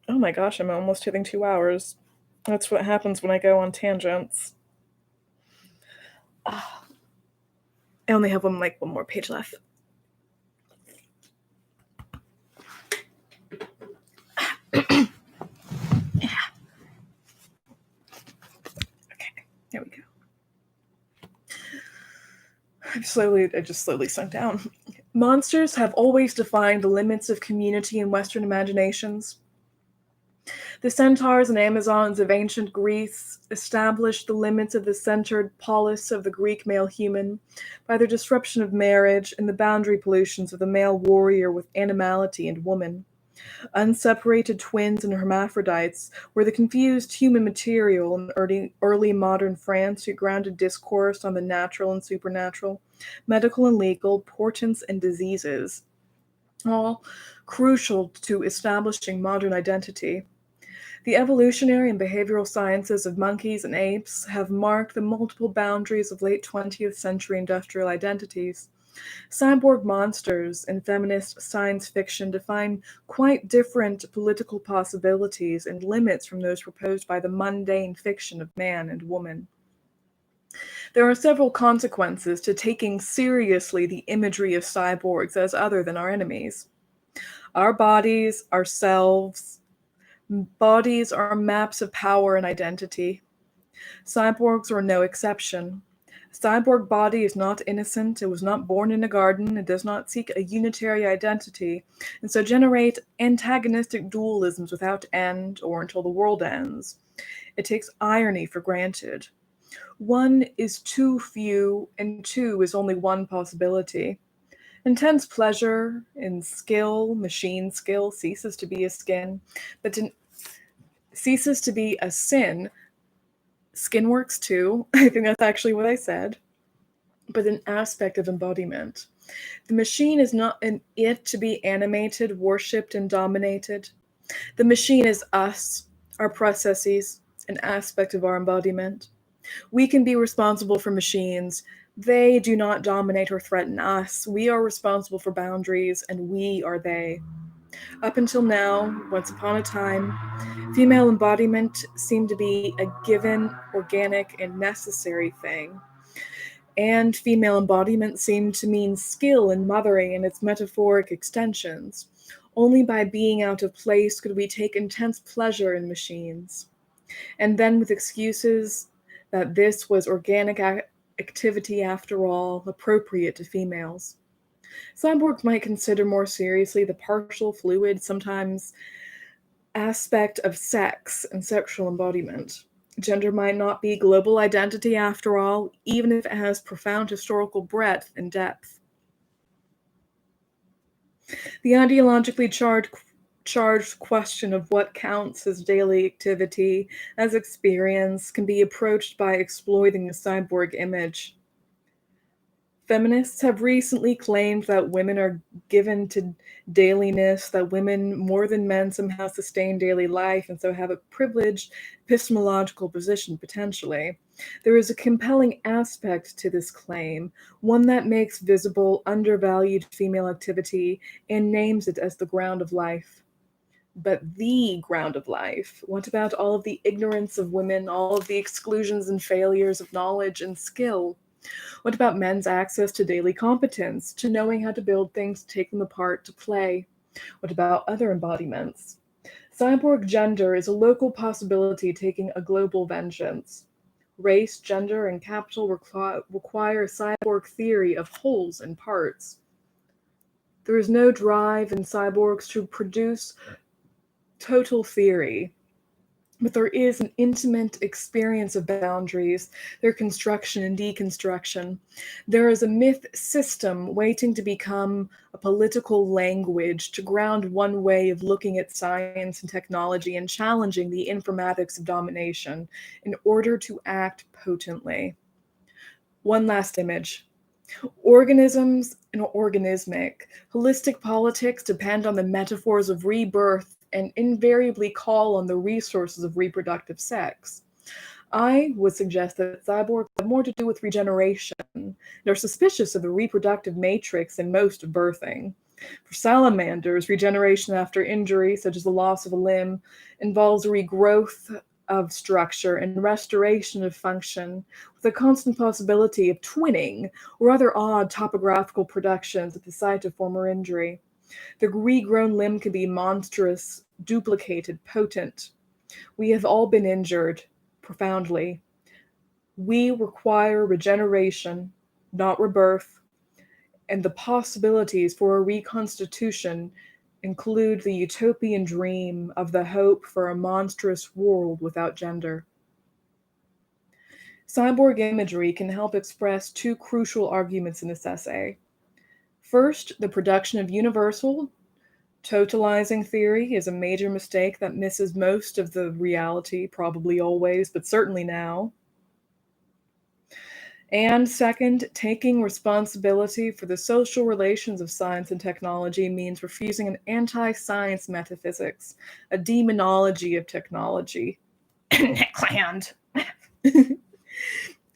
Oh my gosh, I'm almost hitting 2 hours. That's what happens when I go on tangents. I only have one more page left. Yeah. Okay, there we go. I just slowly sunk down. Monsters have always defined the limits of community in Western imaginations. The centaurs and Amazons of ancient Greece established the limits of the centered polis of the Greek male human by their disruption of marriage and the boundary pollutions of the male warrior with animality and woman. Unseparated twins and hermaphrodites were the confused human material in early modern France who grounded discourse on the natural and supernatural, medical and legal, portents and diseases, all crucial to establishing modern identity. The evolutionary and behavioral sciences of monkeys and apes have marked the multiple boundaries of late 20th century industrial identities. Cyborg monsters in feminist science fiction define quite different political possibilities and limits from those proposed by the mundane fiction of man and woman. There are several consequences to taking seriously the imagery of cyborgs as other than our enemies. Our bodies, ourselves, bodies are maps of power and identity. Cyborgs are no exception. A cyborg body is not innocent, it was not born in a garden, it does not seek a unitary identity, and so generate antagonistic dualisms without end or until the world ends. It takes irony for granted. One is too few, and two is only one possibility. Intense pleasure in skill, machine skill, ceases to be a skin, but ceases to be a sin. Skin works too. I think that's actually what I said, but an aspect of embodiment. The machine is not an it to be animated, worshipped, and dominated. The machine is us, our processes, an aspect of our embodiment. We can be responsible for machines. They do not dominate or threaten us. We are responsible for boundaries, and we are they. Up until now, once upon a time, female embodiment seemed to be a given, organic, and necessary thing. And female embodiment seemed to mean skill in mothering and its metaphoric extensions. Only by being out of place could we take intense pleasure in machines. And then, with excuses that this was organic activity after all, appropriate to females. Cyborgs might consider more seriously the partial, fluid, sometimes aspect of sex and sexual embodiment. Gender might not be global identity after all, even if it has profound historical breadth and depth. The ideologically charged question of what counts as daily activity, as experience, can be approached by exploiting the cyborg image. Feminists have recently claimed that women are given to dailiness, that women more than men somehow sustain daily life and so have a privileged epistemological position potentially. There is a compelling aspect to this claim, one that makes visible undervalued female activity and names it as the ground of life. But the ground of life? What about all of the ignorance of women, all of the exclusions and failures of knowledge and skill? What about men's access to daily competence, to knowing how to build things, to take them apart, to play? What about other embodiments? Cyborg gender is a local possibility taking a global vengeance. Race, gender, and capital require a cyborg theory of wholes and parts. There is no drive in cyborgs to produce total theory, but there is an intimate experience of boundaries, their construction and deconstruction. There is a myth system waiting to become a political language to ground one way of looking at science and technology and challenging the informatics of domination in order to act potently. One last image. Organisms and organismic, holistic politics depend on the metaphors of rebirth and invariably call on the resources of reproductive sex. I would suggest that cyborgs have more to do with regeneration and are suspicious of the reproductive matrix in most of birthing. For salamanders, regeneration after injury, such as the loss of a limb, involves regrowth of structure and restoration of function, with a constant possibility of twinning or other odd topographical productions at the site of former injury. The regrown limb can be monstrous, duplicated, potent. We have all been injured, profoundly. We require regeneration, not rebirth, and the possibilities for a reconstitution include the utopian dream of the hope for a monstrous world without gender. Cyborg imagery can help express two crucial arguments in this essay. First, the production of universal, totalizing theory is a major mistake that misses most of the reality, probably always, but certainly now. And second, taking responsibility for the social relations of science and technology means refusing an anti-science metaphysics, a demonology of technology. Neckland.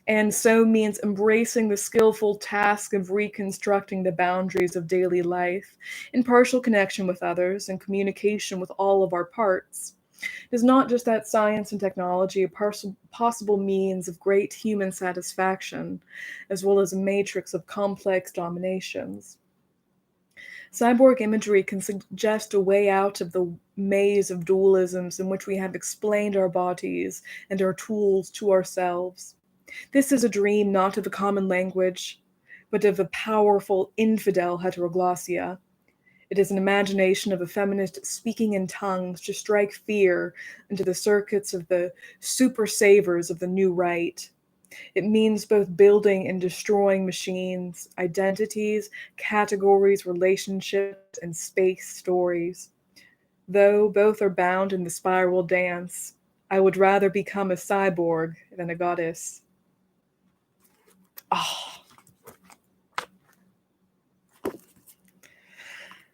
And so means embracing the skillful task of reconstructing the boundaries of daily life, in partial connection with others and communication with all of our parts. It is not just that science and technology are possible means of great human satisfaction, as well as a matrix of complex dominations. Cyborg imagery can suggest a way out of the maze of dualisms in which we have explained our bodies and our tools to ourselves. This is a dream not of a common language, but of a powerful infidel heteroglossia. It is an imagination of a feminist speaking in tongues to strike fear into the circuits of the super savers of the new right. It means both building and destroying machines, identities, categories, relationships, and space stories. Though both are bound in the spiral dance, I would rather become a cyborg than a goddess. Oh,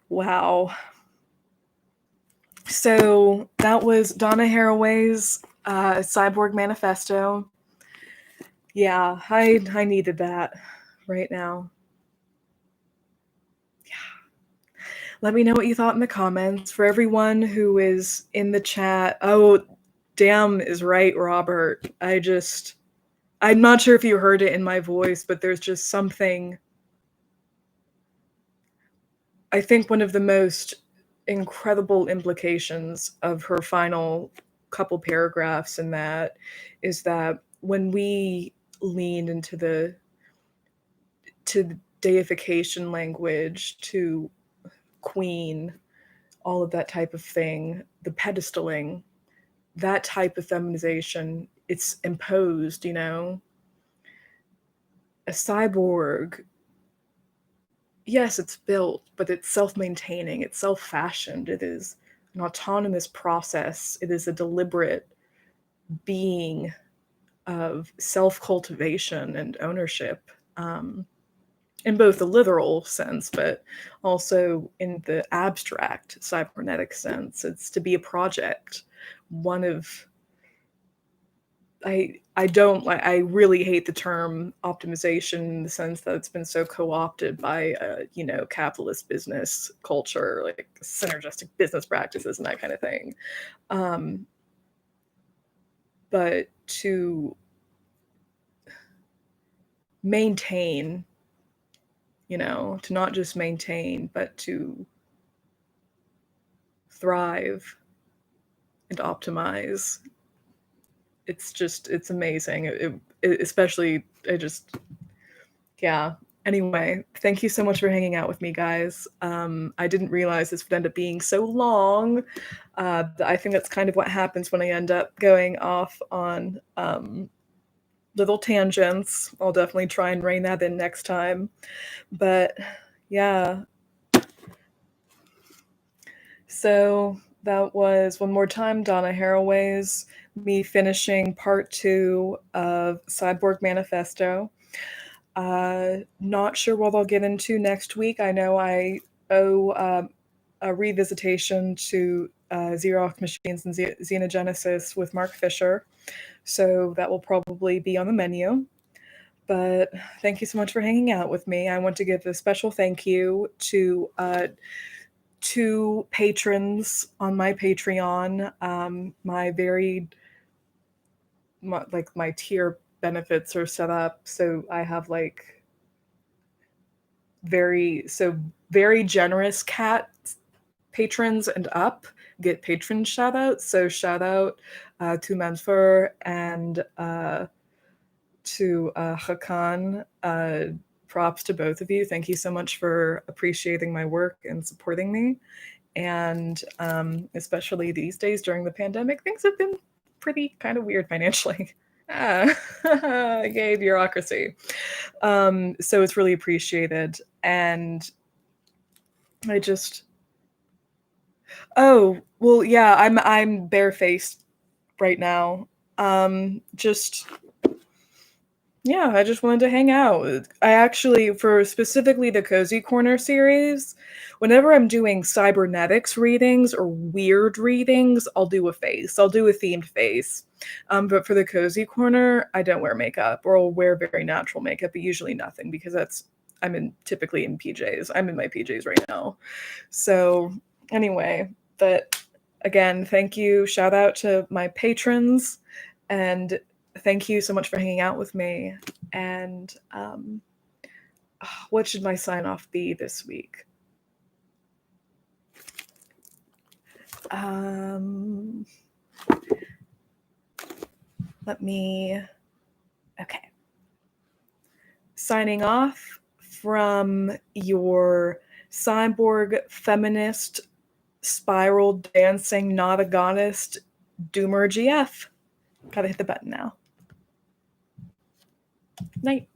wow. So that was Donna Haraway's Cyborg Manifesto. Yeah, I needed that right now. Yeah. Let me know what you thought in the comments. For everyone who is in the chat, oh, damn is right, Robert. I'm not sure if you heard it in my voice, but there's just something. I think one of the most incredible implications of her final couple paragraphs in that is that when we lean into the deification language, to queen, all of that type of thing, the pedestaling, that type of feminization, it's imposed, you know. A cyborg, yes, it's built, but it's self-maintaining, it's self-fashioned, it is an autonomous process, it is a deliberate being of self-cultivation and ownership, in both the literal sense, but also in the abstract cybernetic sense. It's to be a project, one of I really hate the term optimization in the sense that it's been so co-opted by capitalist business culture, like synergistic business practices and that kind of thing. But to maintain, to not just maintain, but to thrive and optimize. It's amazing. Especially, yeah. Anyway, thank you so much for hanging out with me, guys. I didn't realize this would end up being so long. I think that's kind of what happens when I end up going off on little tangents. I'll definitely try and rein that in next time. But yeah. So that was, one more time, Donna Haraway's, me finishing part 2 of Cyborg Manifesto. Not sure what I'll get into next week. I know I owe a revisitation to Xerox Machines and Xenogenesis with Mark Fisher, so that will probably be on the menu. But thank you so much for hanging out with me. I want to give a special thank you to 2 patrons on my Patreon. My tier benefits are set up, so I have very generous cat patrons and up get patron shout outs. So shout out to Manfur and to Hakan. Props to both of you. Thank you so much for appreciating my work and supporting me. And especially these days during the pandemic, things have been pretty kind of weird financially. Yay, bureaucracy. So it's really appreciated. And oh, well, yeah, I'm barefaced right now. I just wanted to hang out. I actually, for specifically the Cozy Corner series, whenever I'm doing cybernetics readings or weird readings, I'll do a face. I'll do a themed face. But for the Cozy Corner, I don't wear makeup, or I'll wear very natural makeup, but usually nothing, because I'm typically in PJs. I'm in my PJs right now. So anyway, but again, thank you. Shout out to my patrons, and thank you so much for hanging out with me. And what should my sign off be this week? Okay. Signing off from your cyborg feminist spiral dancing not a goddess Doomer GF. Gotta hit the button now. Night.